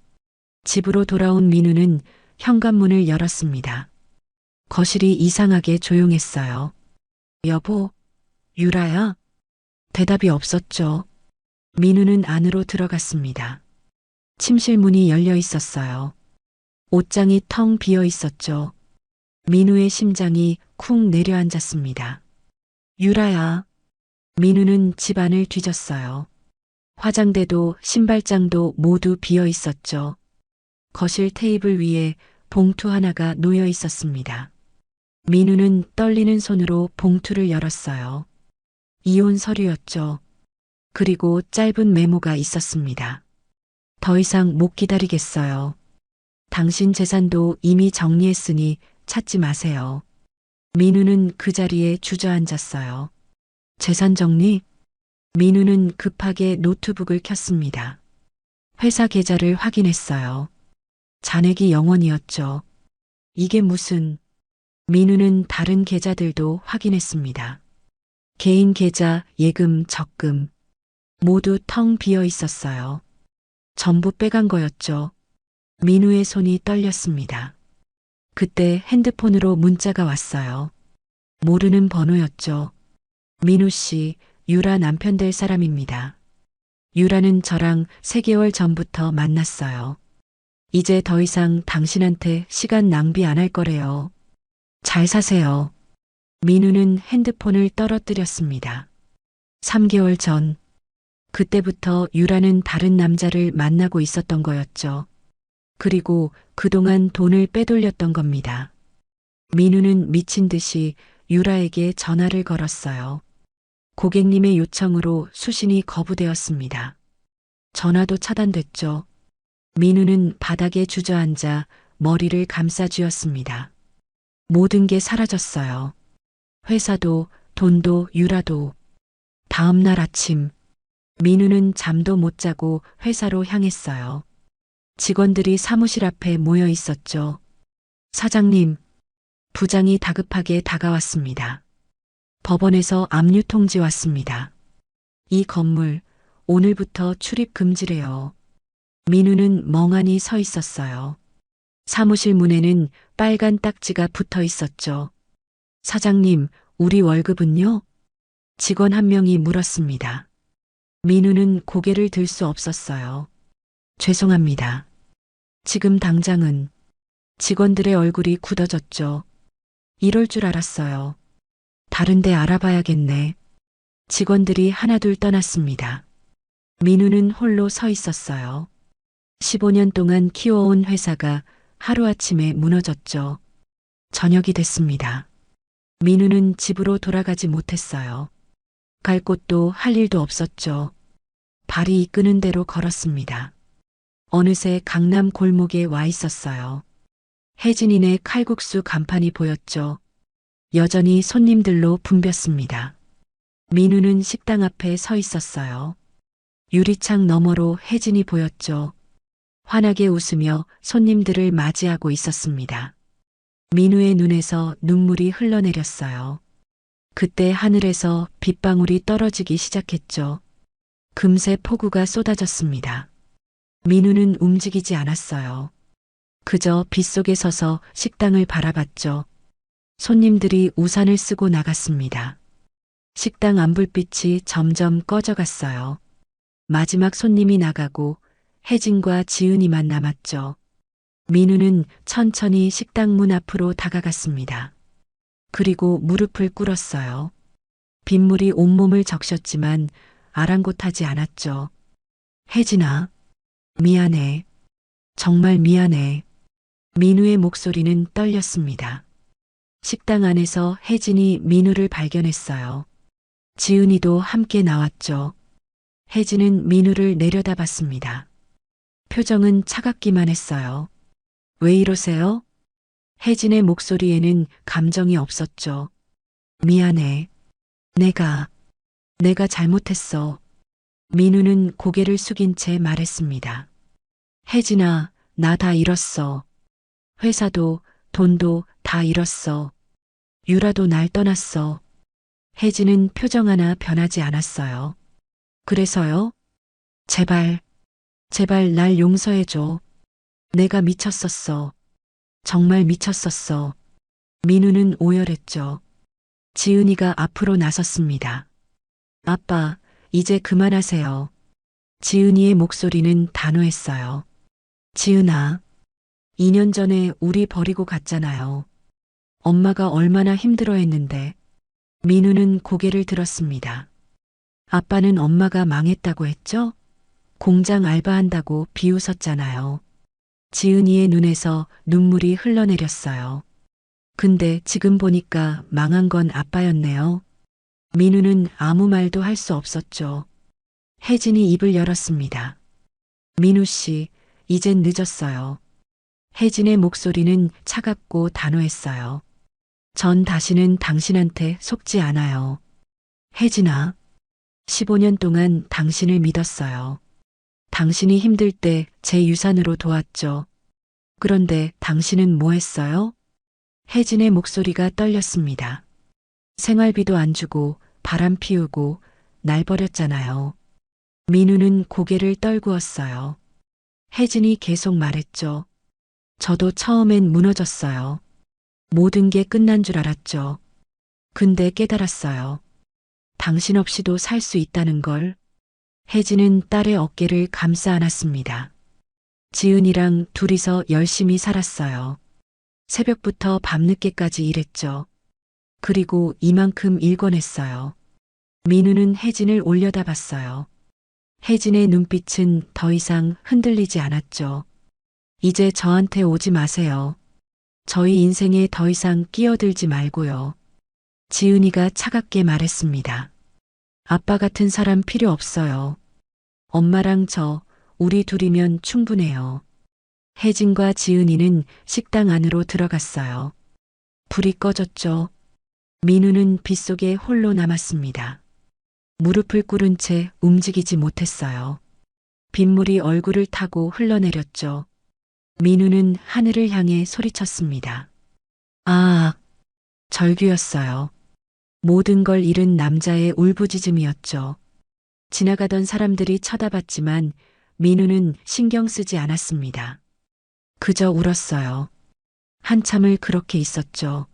집으로 돌아온 민우는 현관문을 열었습니다. 거실이 이상하게 조용했어요. 여보, 유라야? 대답이 없었죠. 민우는 안으로 들어갔습니다. 침실 문이 열려 있었어요. 옷장이 텅 비어 있었죠. 민우의 심장이 쿵 내려앉았습니다. 유라야. 민우는 집안을 뒤졌어요. 화장대도 신발장도 모두 비어 있었죠. 거실 테이블 위에 봉투 하나가 놓여 있었습니다. 민우는 떨리는 손으로 봉투를 열었어요. 이혼 서류였죠. 그리고 짧은 메모가 있었습니다. 더 이상 못 기다리겠어요. 당신 재산도 이미 정리했으니 찾지 마세요. 민우는 그 자리에 주저앉았어요. 재산 정리? 민우는 급하게 노트북을 켰습니다. 회사 계좌를 확인했어요. 잔액이 0원이었죠. 이게 무슨... 민우는 다른 계좌들도 확인했습니다. 개인 계좌, 예금, 적금 모두 텅 비어 있었어요. 전부 빼간 거였죠. 민우의 손이 떨렸습니다. 그때 핸드폰으로 문자가 왔어요. 모르는 번호였죠. 민우 씨, 유라 남편 될 사람입니다. 유라는 저랑 3개월 전부터 만났어요. 이제 더 이상 당신한테 시간 낭비 안 할 거래요. 잘 사세요. 민우는 핸드폰을 떨어뜨렸습니다. 3개월 전, 그때부터 유라는 다른 남자를 만나고 있었던 거였죠. 그리고 그동안 돈을 빼돌렸던 겁니다. 민우는 미친 듯이 유라에게 전화를 걸었어요. 고객님의 요청으로 수신이 거부되었습니다. 전화도 차단됐죠. 민우는 바닥에 주저앉아 머리를 감싸쥐었습니다. 모든 게 사라졌어요. 회사도, 돈도, 유라도. 다음 날 아침, 민우는 잠도 못 자고 회사로 향했어요. 직원들이 사무실 앞에 모여 있었죠. 사장님, 부장이 다급하게 다가왔습니다. 법원에서 압류 통지 왔습니다. 이 건물, 오늘부터 출입 금지래요. 민우는 멍하니 서 있었어요. 사무실 문에는 빨간 딱지가 붙어 있었죠. 사장님, 우리 월급은요? 직원 한 명이 물었습니다. 민우는 고개를 들 수 없었어요. 죄송합니다. 지금 당장은. 직원들의 얼굴이 굳어졌죠. 이럴 줄 알았어요. 다른 데 알아봐야겠네. 직원들이 하나둘 떠났습니다. 민우는 홀로 서 있었어요. 15년 동안 키워온 회사가 하루아침에 무너졌죠. 저녁이 됐습니다. 민우는 집으로 돌아가지 못했어요. 갈 곳도 할 일도 없었죠. 발이 이끄는 대로 걸었습니다. 어느새 강남 골목에 와 있었어요. 혜진이네 칼국수 간판이 보였죠. 여전히 손님들로 붐볐습니다. 민우는 식당 앞에 서 있었어요. 유리창 너머로 혜진이 보였죠. 환하게 웃으며 손님들을 맞이하고 있었습니다. 민우의 눈에서 눈물이 흘러내렸어요. 그때 하늘에서 빗방울이 떨어지기 시작했죠. 금세 폭우가 쏟아졌습니다. 민우는 움직이지 않았어요. 그저 빗속에 서서 식당을 바라봤죠. 손님들이 우산을 쓰고 나갔습니다. 식당 안불빛이 점점 꺼져갔어요. 마지막 손님이 나가고 혜진과 지은이만 남았죠. 민우는 천천히 식당 문 앞으로 다가갔습니다. 그리고 무릎을 꿇었어요. 빗물이 온몸을 적셨지만 아랑곳하지 않았죠. 혜진아, 미안해. 정말 미안해. 민우의 목소리는 떨렸습니다. 식당 안에서 혜진이 민우를 발견했어요. 지은이도 함께 나왔죠. 혜진은 민우를 내려다봤습니다. 표정은 차갑기만 했어요. 왜 이러세요? 혜진의 목소리에는 감정이 없었죠. 미안해. 내가 잘못했어. 민우는 고개를 숙인 채 말했습니다. 혜진아, 나 다 잃었어. 회사도, 돈도 다 잃었어. 유라도 날 떠났어. 혜진은 표정 하나 변하지 않았어요. 그래서요? 제발 날 용서해줘. 내가 미쳤었어. 정말 미쳤었어. 민우는 오열했죠. 지은이가 앞으로 나섰습니다. 아빠, 이제 그만하세요. 지은이의 목소리는 단호했어요. 지은아, 2년 전에 우리 버리고 갔잖아요. 엄마가 얼마나 힘들어했는데. 민우는 고개를 들었습니다. 아빠는 엄마가 망했다고 했죠? 공장 알바한다고 비웃었잖아요. 지은이의 눈에서 눈물이 흘러내렸어요. 근데 지금 보니까 망한 건 아빠였네요. 민우는 아무 말도 할 수 없었죠. 혜진이 입을 열었습니다. 민우 씨, 이젠 늦었어요. 혜진의 목소리는 차갑고 단호했어요. 전 다시는 당신한테 속지 않아요. 혜진아, 15년 동안 당신을 믿었어요. 당신이 힘들 때 제 유산으로 도왔죠. 그런데 당신은 뭐 했어요? 혜진의 목소리가 떨렸습니다. 생활비도 안 주고 바람 피우고 날 버렸잖아요. 민우는 고개를 떨구었어요. 혜진이 계속 말했죠. 저도 처음엔 무너졌어요. 모든 게 끝난 줄 알았죠. 근데 깨달았어요. 당신 없이도 살 수 있다는 걸. 혜진은 딸의 어깨를 감싸 안았습니다. 지은이랑 둘이서 열심히 살았어요. 새벽부터 밤늦게까지 일했죠. 그리고 이만큼 일궈냈어요. 민우는 혜진을 올려다봤어요. 혜진의 눈빛은 더 이상 흔들리지 않았죠. 이제 저한테 오지 마세요. 저희 인생에 더 이상 끼어들지 말고요. 지은이가 차갑게 말했습니다. 아빠 같은 사람 필요 없어요. 엄마랑 우리 둘이면 충분해요. 혜진과 지은이는 식당 안으로 들어갔어요. 불이 꺼졌죠. 민우는 빗속에 홀로 남았습니다. 무릎을 꿇은 채 움직이지 못했어요. 빗물이 얼굴을 타고 흘러내렸죠. 민우는 하늘을 향해 소리쳤습니다. 아, 절규였어요. 모든 걸 잃은 남자의 울부짖음이었죠. 지나가던 사람들이 쳐다봤지만 민우는 신경 쓰지 않았습니다. 그저 울었어요. 한참을 그렇게 있었죠.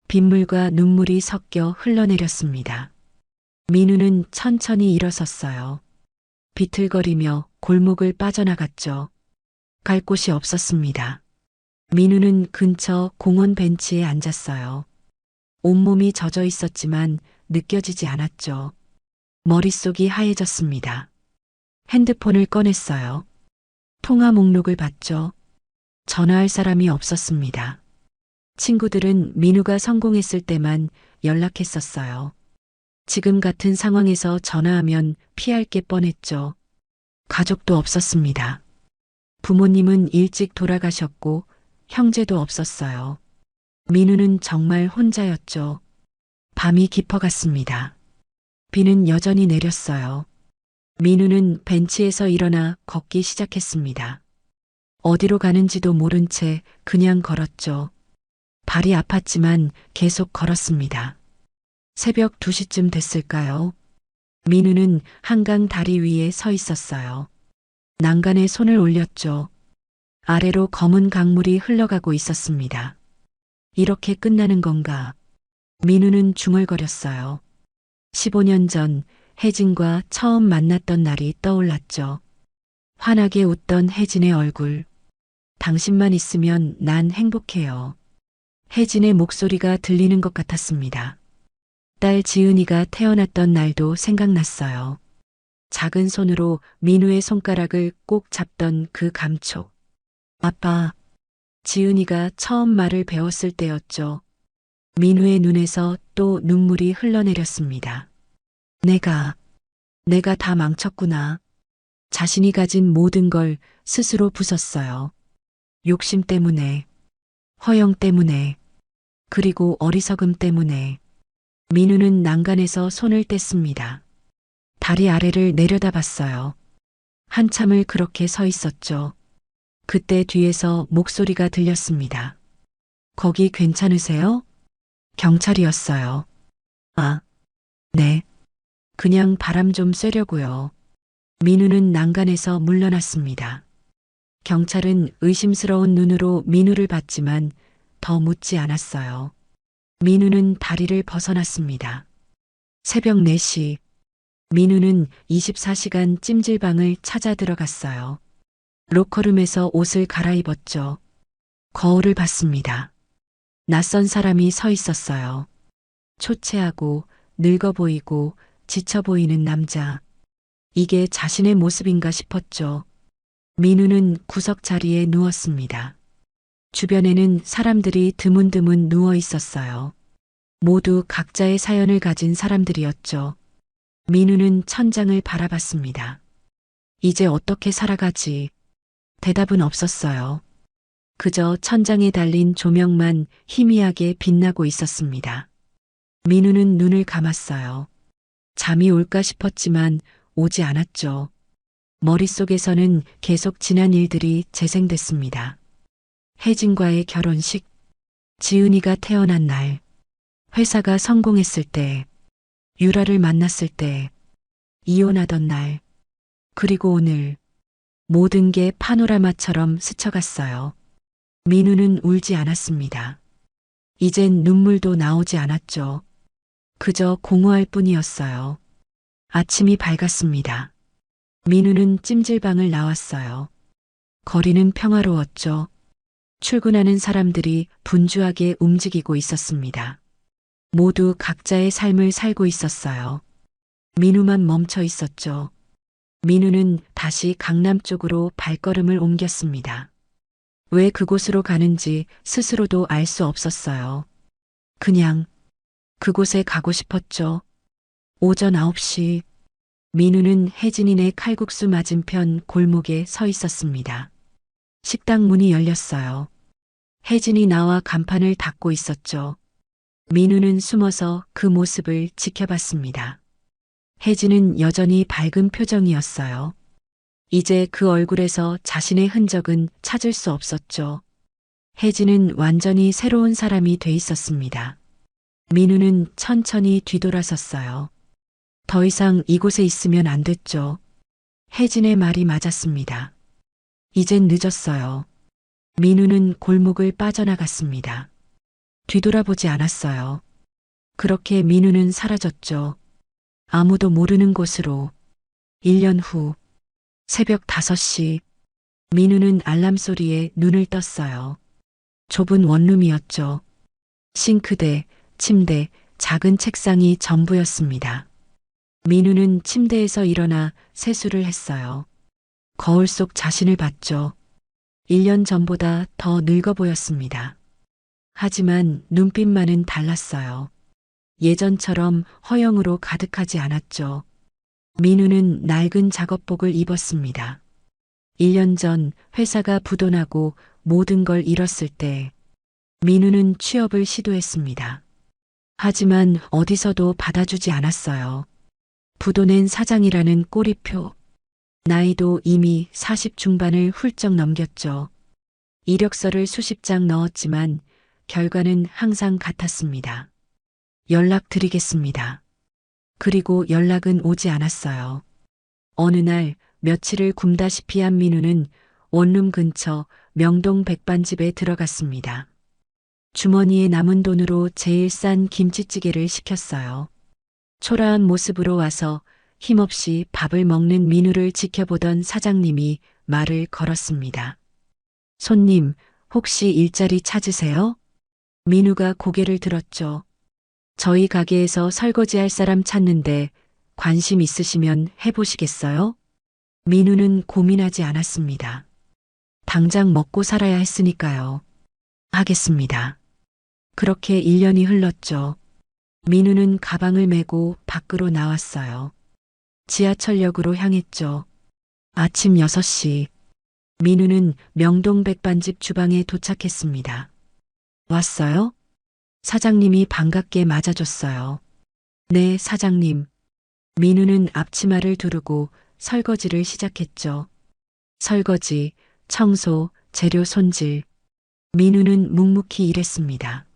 빗물과 눈물이 섞여 흘러내렸습니다. 민우는 천천히 일어섰어요. 비틀거리며 골목을 빠져나갔죠. 갈 곳이 없었습니다. 민우는 근처 공원 벤치에 앉았어요. 온몸이 젖어 있었지만 느껴지지 않았죠. 머릿속이 하얘졌습니다. 핸드폰을 꺼냈어요. 통화 목록을 봤죠. 전화할 사람이 없었습니다. 친구들은 민우가 성공했을 때만 연락했었어요. 지금 같은 상황에서 전화하면 피할 게 뻔했죠. 가족도 없었습니다. 부모님은 일찍 돌아가셨고 형제도 없었어요. 민우는 정말 혼자였죠. 밤이 깊어갔습니다. 비는 여전히 내렸어요. 민우는 벤치에서 일어나 걷기 시작했습니다. 어디로 가는지도 모른 채 그냥 걸었죠. 발이 아팠지만 계속 걸었습니다. 새벽 2시쯤 됐을까요? 민우는 한강 다리 위에 서 있었어요. 난간에 손을 올렸죠. 아래로 검은 강물이 흘러가고 있었습니다. 이렇게 끝나는 건가? 민우는 중얼거렸어요. 15년 전 혜진과 처음 만났던 날이 떠올랐죠. 환하게 웃던 혜진의 얼굴. 당신만 있으면 난 행복해요. 혜진의 목소리가 들리는 것 같았습니다. 딸 지은이가 태어났던 날도 생각났어요. 작은 손으로 민우의 손가락을 꼭 잡던 그 감촉. 아빠, 지은이가 처음 말을 배웠을 때였죠. 민우의 눈에서 또 눈물이 흘러내렸습니다. 내가 다 망쳤구나. 자신이 가진 모든 걸 스스로 부쉈어요. 욕심 때문에, 허영 때문에, 그리고 어리석음 때문에. 민우는 난간에서 손을 뗐습니다. 다리 아래를 내려다봤어요. 한참을 그렇게 서 있었죠. 그때 뒤에서 목소리가 들렸습니다. 거기 괜찮으세요? 경찰이었어요. 아, 네. 그냥 바람 좀 쐬려고요. 민우는 난간에서 물러났습니다. 경찰은 의심스러운 눈으로 민우를 봤지만 더 묻지 않았어요. 민우는 다리를 벗어났습니다. 새벽 4시. 민우는 24시간 찜질방을 찾아 들어갔어요. 로커룸에서 옷을 갈아입었죠. 거울을 봤습니다. 낯선 사람이 서 있었어요. 초췌하고 늙어 보이고 지쳐 보이는 남자. 이게 자신의 모습인가 싶었죠. 민우는 구석 자리에 누웠습니다. 주변에는 사람들이 드문드문 누워 있었어요. 모두 각자의 사연을 가진 사람들이었죠. 민우는 천장을 바라봤습니다. 이제 어떻게 살아가지? 대답은 없었어요. 그저 천장에 달린 조명만 희미하게 빛나고 있었습니다. 민우는 눈을 감았어요. 잠이 올까 싶었지만 오지 않았죠. 머릿속에서는 계속 지난 일들이 재생됐습니다. 혜진과의 결혼식, 지은이가 태어난 날, 회사가 성공했을 때, 유라를 만났을 때, 이혼하던 날, 그리고 오늘 모든 게 파노라마처럼 스쳐갔어요. 민우는 울지 않았습니다. 이젠 눈물도 나오지 않았죠. 그저 공허할 뿐이었어요. 아침이 밝았습니다. 민우는 찜질방을 나왔어요. 거리는 평화로웠죠. 출근하는 사람들이 분주하게 움직이고 있었습니다. 모두 각자의 삶을 살고 있었어요. 민우만 멈춰 있었죠. 민우는 다시 강남 쪽으로 발걸음을 옮겼습니다. 왜 그곳으로 가는지 스스로도 알 수 없었어요. 그냥 그곳에 가고 싶었죠. 오전 9시 민우는 혜진이네 칼국수 맞은편 골목에 서 있었습니다. 식당 문이 열렸어요. 혜진이 나와 간판을 닫고 있었죠. 민우는 숨어서 그 모습을 지켜봤습니다. 혜진은 여전히 밝은 표정이었어요. 이제 그 얼굴에서 자신의 흔적은 찾을 수 없었죠. 혜진은 완전히 새로운 사람이 돼 있었습니다. 민우는 천천히 뒤돌아섰어요. 더 이상 이곳에 있으면 안 됐죠. 혜진의 말이 맞았습니다. 이젠 늦었어요. 민우는 골목을 빠져나갔습니다. 뒤돌아보지 않았어요. 그렇게 민우는 사라졌죠. 아무도 모르는 곳으로. 1년 후 새벽 5시 민우는 알람 소리에 눈을 떴어요. 좁은 원룸이었죠. 싱크대, 침대, 작은 책상이 전부였습니다. 민우는 침대에서 일어나 세수를 했어요. 거울 속 자신을 봤죠. 1년 전보다 더 늙어 보였습니다. 하지만 눈빛만은 달랐어요. 예전처럼 허영으로 가득하지 않았죠. 민우는 낡은 작업복을 입었습니다. 1년 전 회사가 부도나고 모든 걸 잃었을 때 민우는 취업을 시도했습니다. 하지만 어디서도 받아주지 않았어요. 부도낸 사장이라는 꼬리표. 나이도 이미 40 중반을 훌쩍 넘겼죠. 이력서를 수십 장 넣었지만 결과는 항상 같았습니다. 연락드리겠습니다. 그리고 연락은 오지 않았어요. 어느 날 며칠을 굶다시피 한 민우는 원룸 근처 명동 백반집에 들어갔습니다. 주머니에 남은 돈으로 제일 싼 김치찌개를 시켰어요. 초라한 모습으로 와서 힘없이 밥을 먹는 민우를 지켜보던 사장님이 말을 걸었습니다. 손님, 혹시 일자리 찾으세요? 민우가 고개를 들었죠. 저희 가게에서 설거지할 사람 찾는데 관심 있으시면 해보시겠어요? 민우는 고민하지 않았습니다. 당장 먹고 살아야 했으니까요. 하겠습니다. 그렇게 1년이 흘렀죠. 민우는 가방을 메고 밖으로 나왔어요. 지하철역으로 향했죠. 아침 6시. 민우는 명동 백반집 주방에 도착했습니다. 왔어요? 사장님이 반갑게 맞아줬어요. 네, 사장님. 민우는 앞치마를 두르고 설거지를 시작했죠. 설거지, 청소, 재료 손질. 민우는 묵묵히 일했습니다.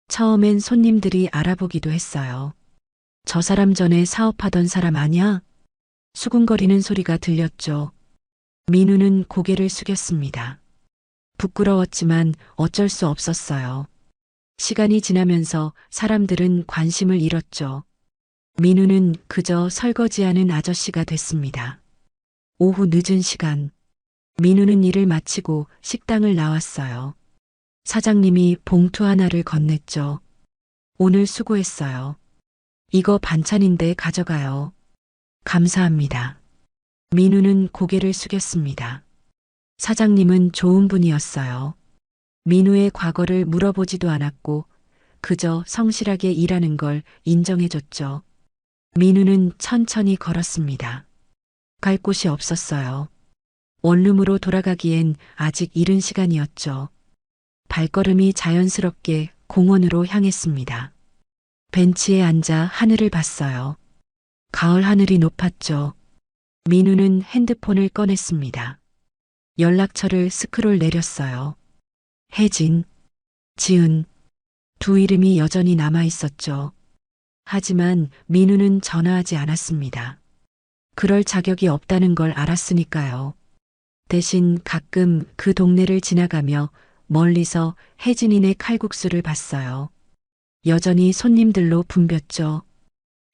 처음엔 손님들이 알아보기도 했어요. 저 사람 전에 사업하던 사람 아냐? 수군거리는 소리가 들렸죠. 민우는 고개를 숙였습니다. 부끄러웠지만 어쩔 수 없었어요. 시간이 지나면서 사람들은 관심을 잃었죠. 민우는 그저 설거지하는 아저씨가 됐습니다. 오후 늦은 시간, 민우는 일을 마치고 식당을 나왔어요. 사장님이 봉투 하나를 건넸죠. 오늘 수고했어요. 이거 반찬인데 가져가요. 감사합니다. 민우는 고개를 숙였습니다. 사장님은 좋은 분이었어요. 민우의 과거를 물어보지도 않았고 그저 성실하게 일하는 걸 인정해줬죠. 민우는 천천히 걸었습니다. 갈 곳이 없었어요. 원룸으로 돌아가기엔 아직 이른 시간이었죠. 발걸음이 자연스럽게 공원으로 향했습니다. 벤치에 앉아 하늘을 봤어요. 가을 하늘이 높았죠. 민우는 핸드폰을 꺼냈습니다. 연락처를 스크롤 내렸어요. 혜진, 지은, 두 이름이 여전히 남아 있었죠. 하지만 민우는 전화하지 않았습니다. 그럴 자격이 없다는 걸 알았으니까요. 대신 가끔 그 동네를 지나가며 멀리서 혜진이네 칼국수를 봤어요. 여전히 손님들로 붐볐죠.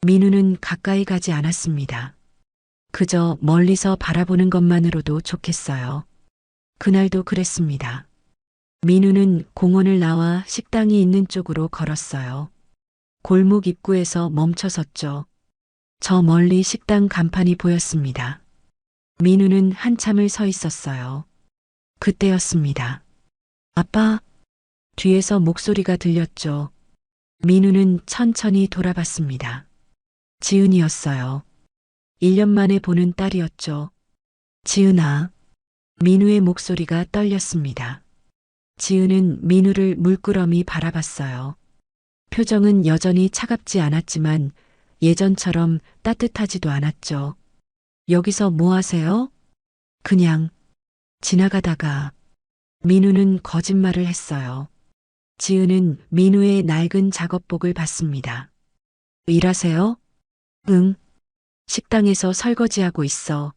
민우는 가까이 가지 않았습니다. 그저 멀리서 바라보는 것만으로도 좋겠어요. 그날도 그랬습니다. 민우는 공원을 나와 식당이 있는 쪽으로 걸었어요. 골목 입구에서 멈춰섰죠. 저 멀리 식당 간판이 보였습니다. 민우는 한참을 서 있었어요. 그때였습니다. 아빠, 뒤에서 목소리가 들렸죠. 민우는 천천히 돌아봤습니다. 지은이었어요. 1년 만에 보는 딸이었죠. 지은아. 민우의 목소리가 떨렸습니다. 지은은 민우를 물끄러미 바라봤어요. 표정은 여전히 차갑지 않았지만 예전처럼 따뜻하지도 않았죠. 여기서 뭐 하세요? 그냥 지나가다가. 민우는 거짓말을 했어요. 지은은 민우의 낡은 작업복을 봤습니다. 일하세요? 응. 식당에서 설거지하고 있어.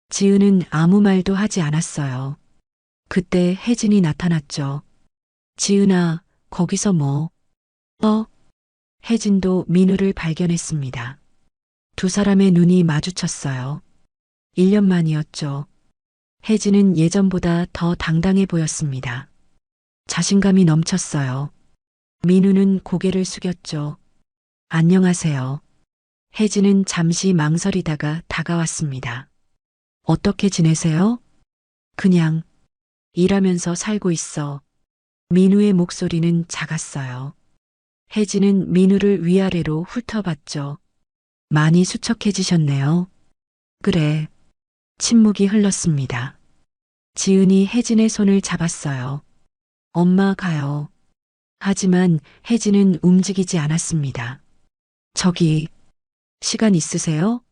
지은은 아무 말도 하지 않았어요. 그때 혜진이 나타났죠. 지은아, 거기서 뭐? 혜진도 민우를 발견했습니다. 두 사람의 눈이 마주쳤어요. 1년 만이었죠. 혜진은 예전보다 더 당당해 보였습니다. 자신감이 넘쳤어요. 민우는 고개를 숙였죠. 안녕하세요. 혜진은 잠시 망설이다가 다가왔습니다. 어떻게 지내세요? 그냥 일하면서 살고 있어. 민우의 목소리는 작았어요. 혜진은 민우를 위아래로 훑어봤죠. 많이 수척해지셨네요. 그래. 침묵이 흘렀습니다. 지은이 혜진의 손을 잡았어요. 엄마 가요. 하지만 혜진은 움직이지 않았습니다. 저기, 시간 있으세요?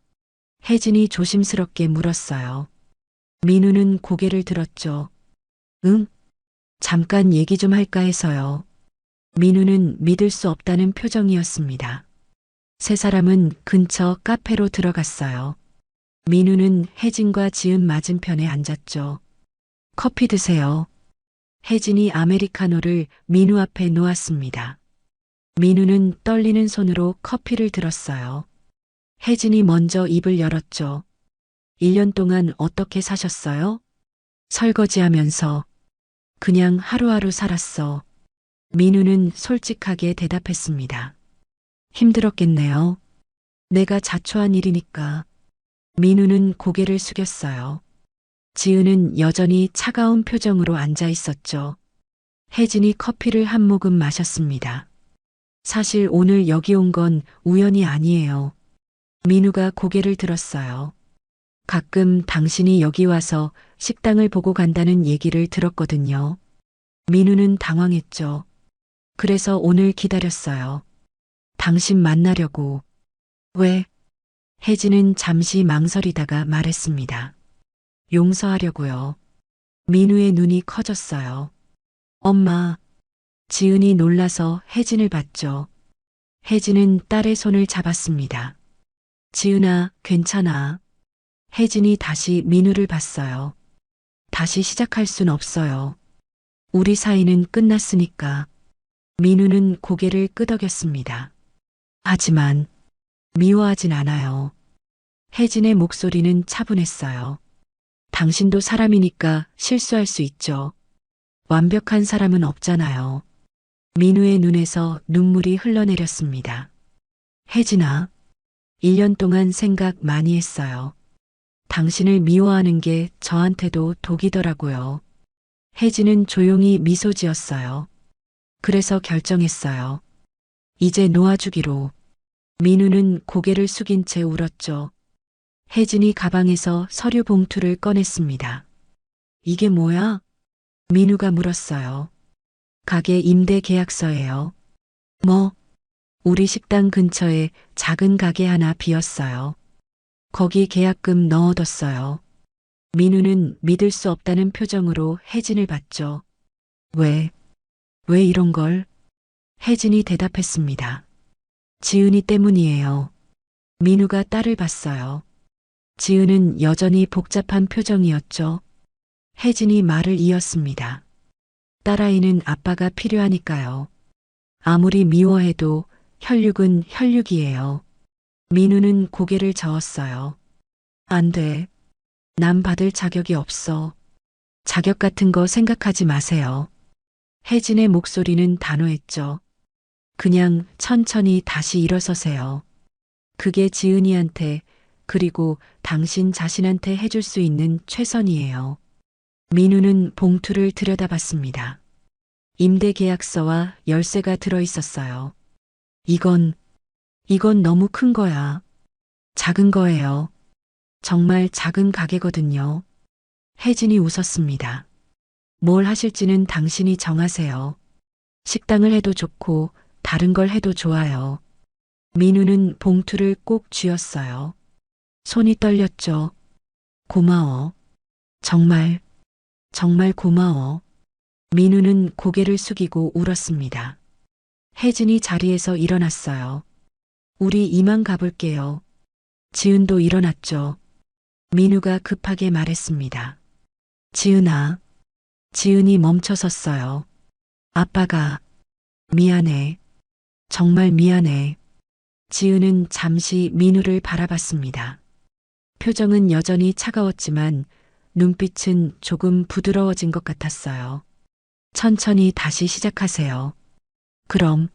혜진이 조심스럽게 물었어요. 민우는 고개를 들었죠. 응? 잠깐 얘기 좀 할까 해서요. 민우는 믿을 수 없다는 표정이었습니다. 세 사람은 근처 카페로 들어갔어요. 민우는 혜진과 지은 맞은편에 앉았죠. 커피 드세요. 혜진이 아메리카노를 민우 앞에 놓았습니다. 민우는 떨리는 손으로 커피를 들었어요. 혜진이 먼저 입을 열었죠. 1년 동안 어떻게 사셨어요? 설거지하면서. 그냥 하루하루 살았어. 민우는 솔직하게 대답했습니다. 힘들었겠네요. 내가 자초한 일이니까. 민우는 고개를 숙였어요. 지은은 여전히 차가운 표정으로 앉아 있었죠. 혜진이 커피를 한 모금 마셨습니다. 사실 오늘 여기 온 건 우연이 아니에요. 민우가 고개를 들었어요. 가끔 당신이 여기 와서 식당을 보고 간다는 얘기를 들었거든요. 민우는 당황했죠. 그래서 오늘 기다렸어요. 당신 만나려고. 왜? 혜진은 잠시 망설이다가 말했습니다. 용서하려고요. 민우의 눈이 커졌어요. 엄마. 지은이 놀라서 혜진을 봤죠. 혜진은 딸의 손을 잡았습니다. 지은아, 괜찮아. 혜진이 다시 민우를 봤어요. 다시 시작할 순 없어요. 우리 사이는 끝났으니까. 민우는 고개를 끄덕였습니다. 하지만 미워하진 않아요. 혜진의 목소리는 차분했어요. 당신도 사람이니까 실수할 수 있죠. 완벽한 사람은 없잖아요. 민우의 눈에서 눈물이 흘러내렸습니다. 혜진아, 1년 동안 생각 많이 했어요. 당신을 미워하는 게 저한테도 독이더라고요. 혜진은 조용히 미소 지었어요. 그래서 결정했어요. 이제 놓아주기로. 민우는 고개를 숙인 채 울었죠. 혜진이 가방에서 서류 봉투를 꺼냈습니다. 이게 뭐야? 민우가 물었어요. 가게 임대 계약서예요. 뭐? 우리 식당 근처에 작은 가게 하나 비었어요. 거기 계약금 넣어뒀어요. 민우는 믿을 수 없다는 표정으로 혜진을 봤죠. 왜 이런 걸? 혜진이 대답했습니다. 지은이 때문이에요. 민우가 딸을 봤어요. 지은은 여전히 복잡한 표정이었죠. 혜진이 말을 이었습니다. 딸아이는 아빠가 필요하니까요. 아무리 미워해도 혈육은 혈육이에요. 민우는 고개를 저었어요. 안 돼. 남 받을 자격이 없어. 자격 같은 거 생각하지 마세요. 혜진의 목소리는 단호했죠. 그냥 천천히 다시 일어서세요. 그게 지은이한테 그리고 당신 자신한테 해줄 수 있는 최선이에요. 민우는 봉투를 들여다봤습니다. 임대 계약서와 열쇠가 들어 있었어요. 이건 너무 큰 거야. 작은 거예요. 정말 작은 가게거든요. 혜진이 웃었습니다. 뭘 하실지는 당신이 정하세요. 식당을 해도 좋고 다른 걸 해도 좋아요. 민우는 봉투를 꼭 쥐었어요. 손이 떨렸죠. 고마워. 정말 고마워. 민우는 고개를 숙이고 울었습니다. 혜진이 자리에서 일어났어요. 우리 이만 가볼게요. 지은도 일어났죠. 민우가 급하게 말했습니다. 지은아. 지은이 멈춰섰어요. 아빠가 미안해. 정말 미안해. 지은은 잠시 민우를 바라봤습니다. 표정은 여전히 차가웠지만 눈빛은 조금 부드러워진 것 같았어요. 천천히 다시 시작하세요. 그럼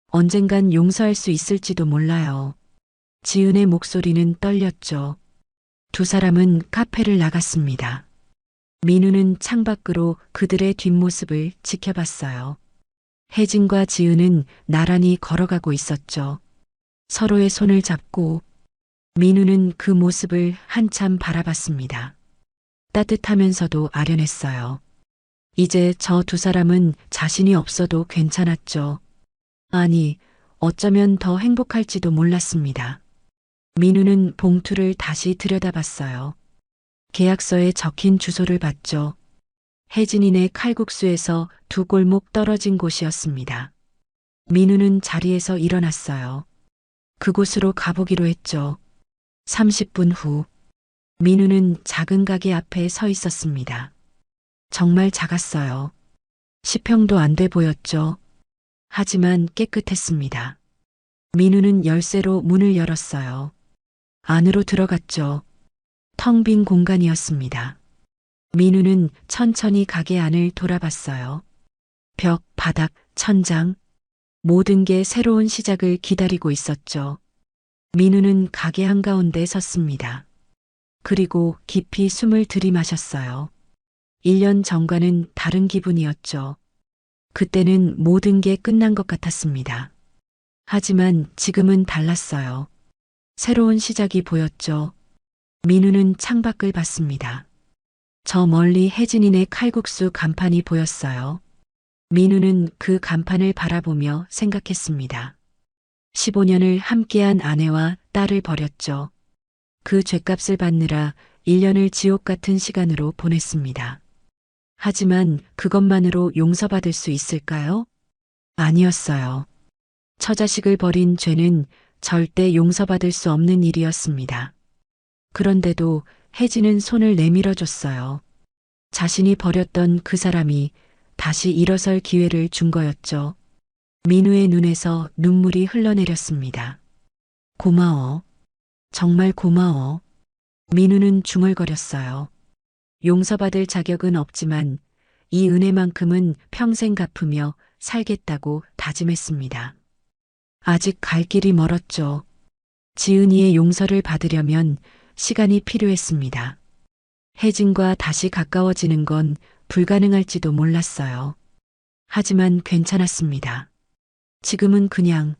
언젠간 용서할 수 있을지도 몰라요. 지은의 목소리는 떨렸죠. 두 사람은 카페를 나갔습니다. 민우는 창밖으로 그들의 뒷모습을 지켜봤어요. 혜진과 지은은 나란히 걸어가고 있었죠. 서로의 손을 잡고 민우는 그 모습을 한참 바라봤습니다. 따뜻하면서도 아련했어요. 이제 저 두 사람은 자신이 없어도 괜찮았죠. 아니, 어쩌면 더 행복할지도 몰랐습니다. 민우는 봉투를 다시 들여다봤어요. 계약서에 적힌 주소를 봤죠. 혜진이네 칼국수에서 두 골목 떨어진 곳이었습니다. 민우는 자리에서 일어났어요. 그곳으로 가보기로 했죠. 30분 후, 민우는 작은 가게 앞에 서 있었습니다. 정말 작았어요. 10평도 안 돼 보였죠. 하지만 깨끗했습니다. 민우는 열쇠로 문을 열었어요. 안으로 들어갔죠. 텅 빈 공간이었습니다. 민우는 천천히 가게 안을 돌아봤어요. 벽, 바닥, 천장, 모든 게 새로운 시작을 기다리고 있었죠. 민우는 가게 한가운데 섰습니다. 그리고 깊이 숨을 들이마셨어요. 1년 전과는 다른 기분이었죠. 그때는 모든 게 끝난 것 같았습니다. 하지만 지금은 달랐어요. 새로운 시작이 보였죠. 민우는 창밖을 봤습니다. 저 멀리 혜진이네 칼국수 간판이 보였어요. 민우는 그 간판을 바라보며 생각했습니다. 15년을 함께한 아내와 딸을 버렸죠. 그 죗값을 받느라 1년을 지옥 같은 시간으로 보냈습니다. 하지만 그것만으로 용서받을 수 있을까요? 아니었어요. 처자식을 버린 죄는 절대 용서받을 수 없는 일이었습니다. 그런데도 혜진은 손을 내밀어줬어요. 자신이 버렸던 그 사람이 다시 일어설 기회를 준 거였죠. 민우의 눈에서 눈물이 흘러내렸습니다. 고마워. 정말 고마워. 민우는 중얼거렸어요. 용서받을 자격은 없지만 이 은혜만큼은 평생 갚으며 살겠다고 다짐했습니다. 아직 갈 길이 멀었죠. 지은이의 용서를 받으려면 시간이 필요했습니다. 혜진과 다시 가까워지는 건 불가능할지도 몰랐어요. 하지만 괜찮았습니다. 지금은 그냥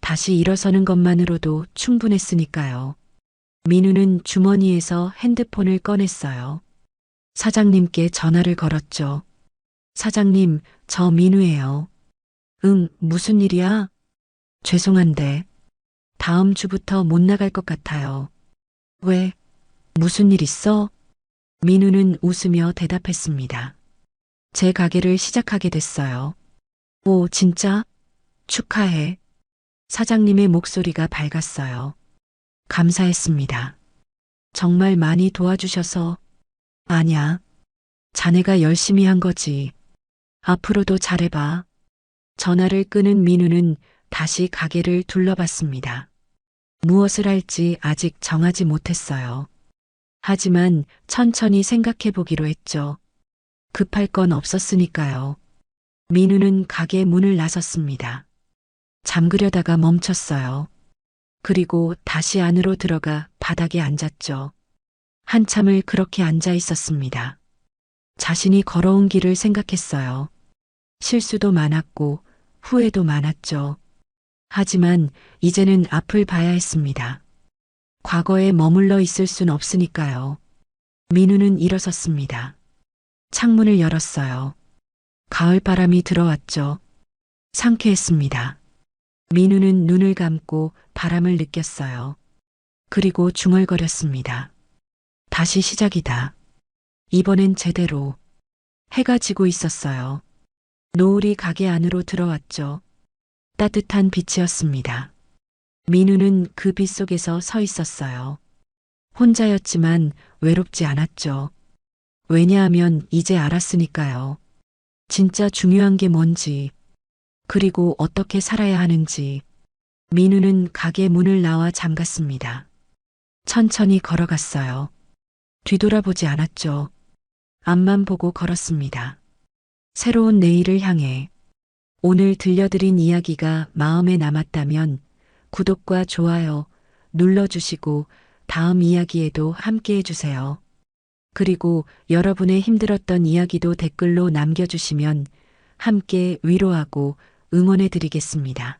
다시 일어서는 것만으로도 충분했으니까요. 민우는 주머니에서 핸드폰을 꺼냈어요. 사장님께 전화를 걸었죠. 사장님, 저 민우예요. 응, 무슨 일이야? 죄송한데, 다음 주부터 못 나갈 것 같아요. 왜? 무슨 일 있어? 민우는 웃으며 대답했습니다. 제 가게를 시작하게 됐어요. 오, 진짜? 축하해. 사장님의 목소리가 밝았어요. 감사했습니다. 정말 많이 도와주셔서. 아냐. 자네가 열심히 한 거지. 앞으로도 잘해봐. 전화를 끊은 민우는 다시 가게를 둘러봤습니다. 무엇을 할지 아직 정하지 못했어요. 하지만 천천히 생각해 보기로 했죠. 급할 건 없었으니까요. 민우는 가게 문을 나섰습니다. 잠그려다가 멈췄어요. 그리고 다시 안으로 들어가 바닥에 앉았죠. 한참을 그렇게 앉아 있었습니다. 자신이 걸어온 길을 생각했어요. 실수도 많았고 후회도 많았죠. 하지만 이제는 앞을 봐야 했습니다. 과거에 머물러 있을 순 없으니까요. 민우는 일어섰습니다. 창문을 열었어요. 가을 바람이 들어왔죠. 상쾌했습니다. 민우는 눈을 감고 바람을 느꼈어요. 그리고 중얼거렸습니다. 다시 시작이다. 이번엔 제대로. 해가 지고 있었어요. 노을이 가게 안으로 들어왔죠. 따뜻한 빛이었습니다. 민우는 그 빛 속에서 서 있었어요. 혼자였지만 외롭지 않았죠. 왜냐하면 이제 알았으니까요. 진짜 중요한 게 뭔지, 그리고 어떻게 살아야 하는지. 민우는 가게 문을 나와 잠갔습니다. 천천히 걸어갔어요. 뒤돌아보지 않았죠. 앞만 보고 걸었습니다. 새로운 내일을 향해. 오늘 들려드린 이야기가 마음에 남았다면 구독과 좋아요 눌러주시고 다음 이야기에도 함께 해주세요. 그리고 여러분의 힘들었던 이야기도 댓글로 남겨주시면 함께 위로하고 응원해드리겠습니다.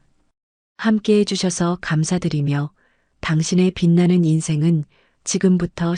함께 해주셔서 감사드리며 당신의 빛나는 인생은 지금부터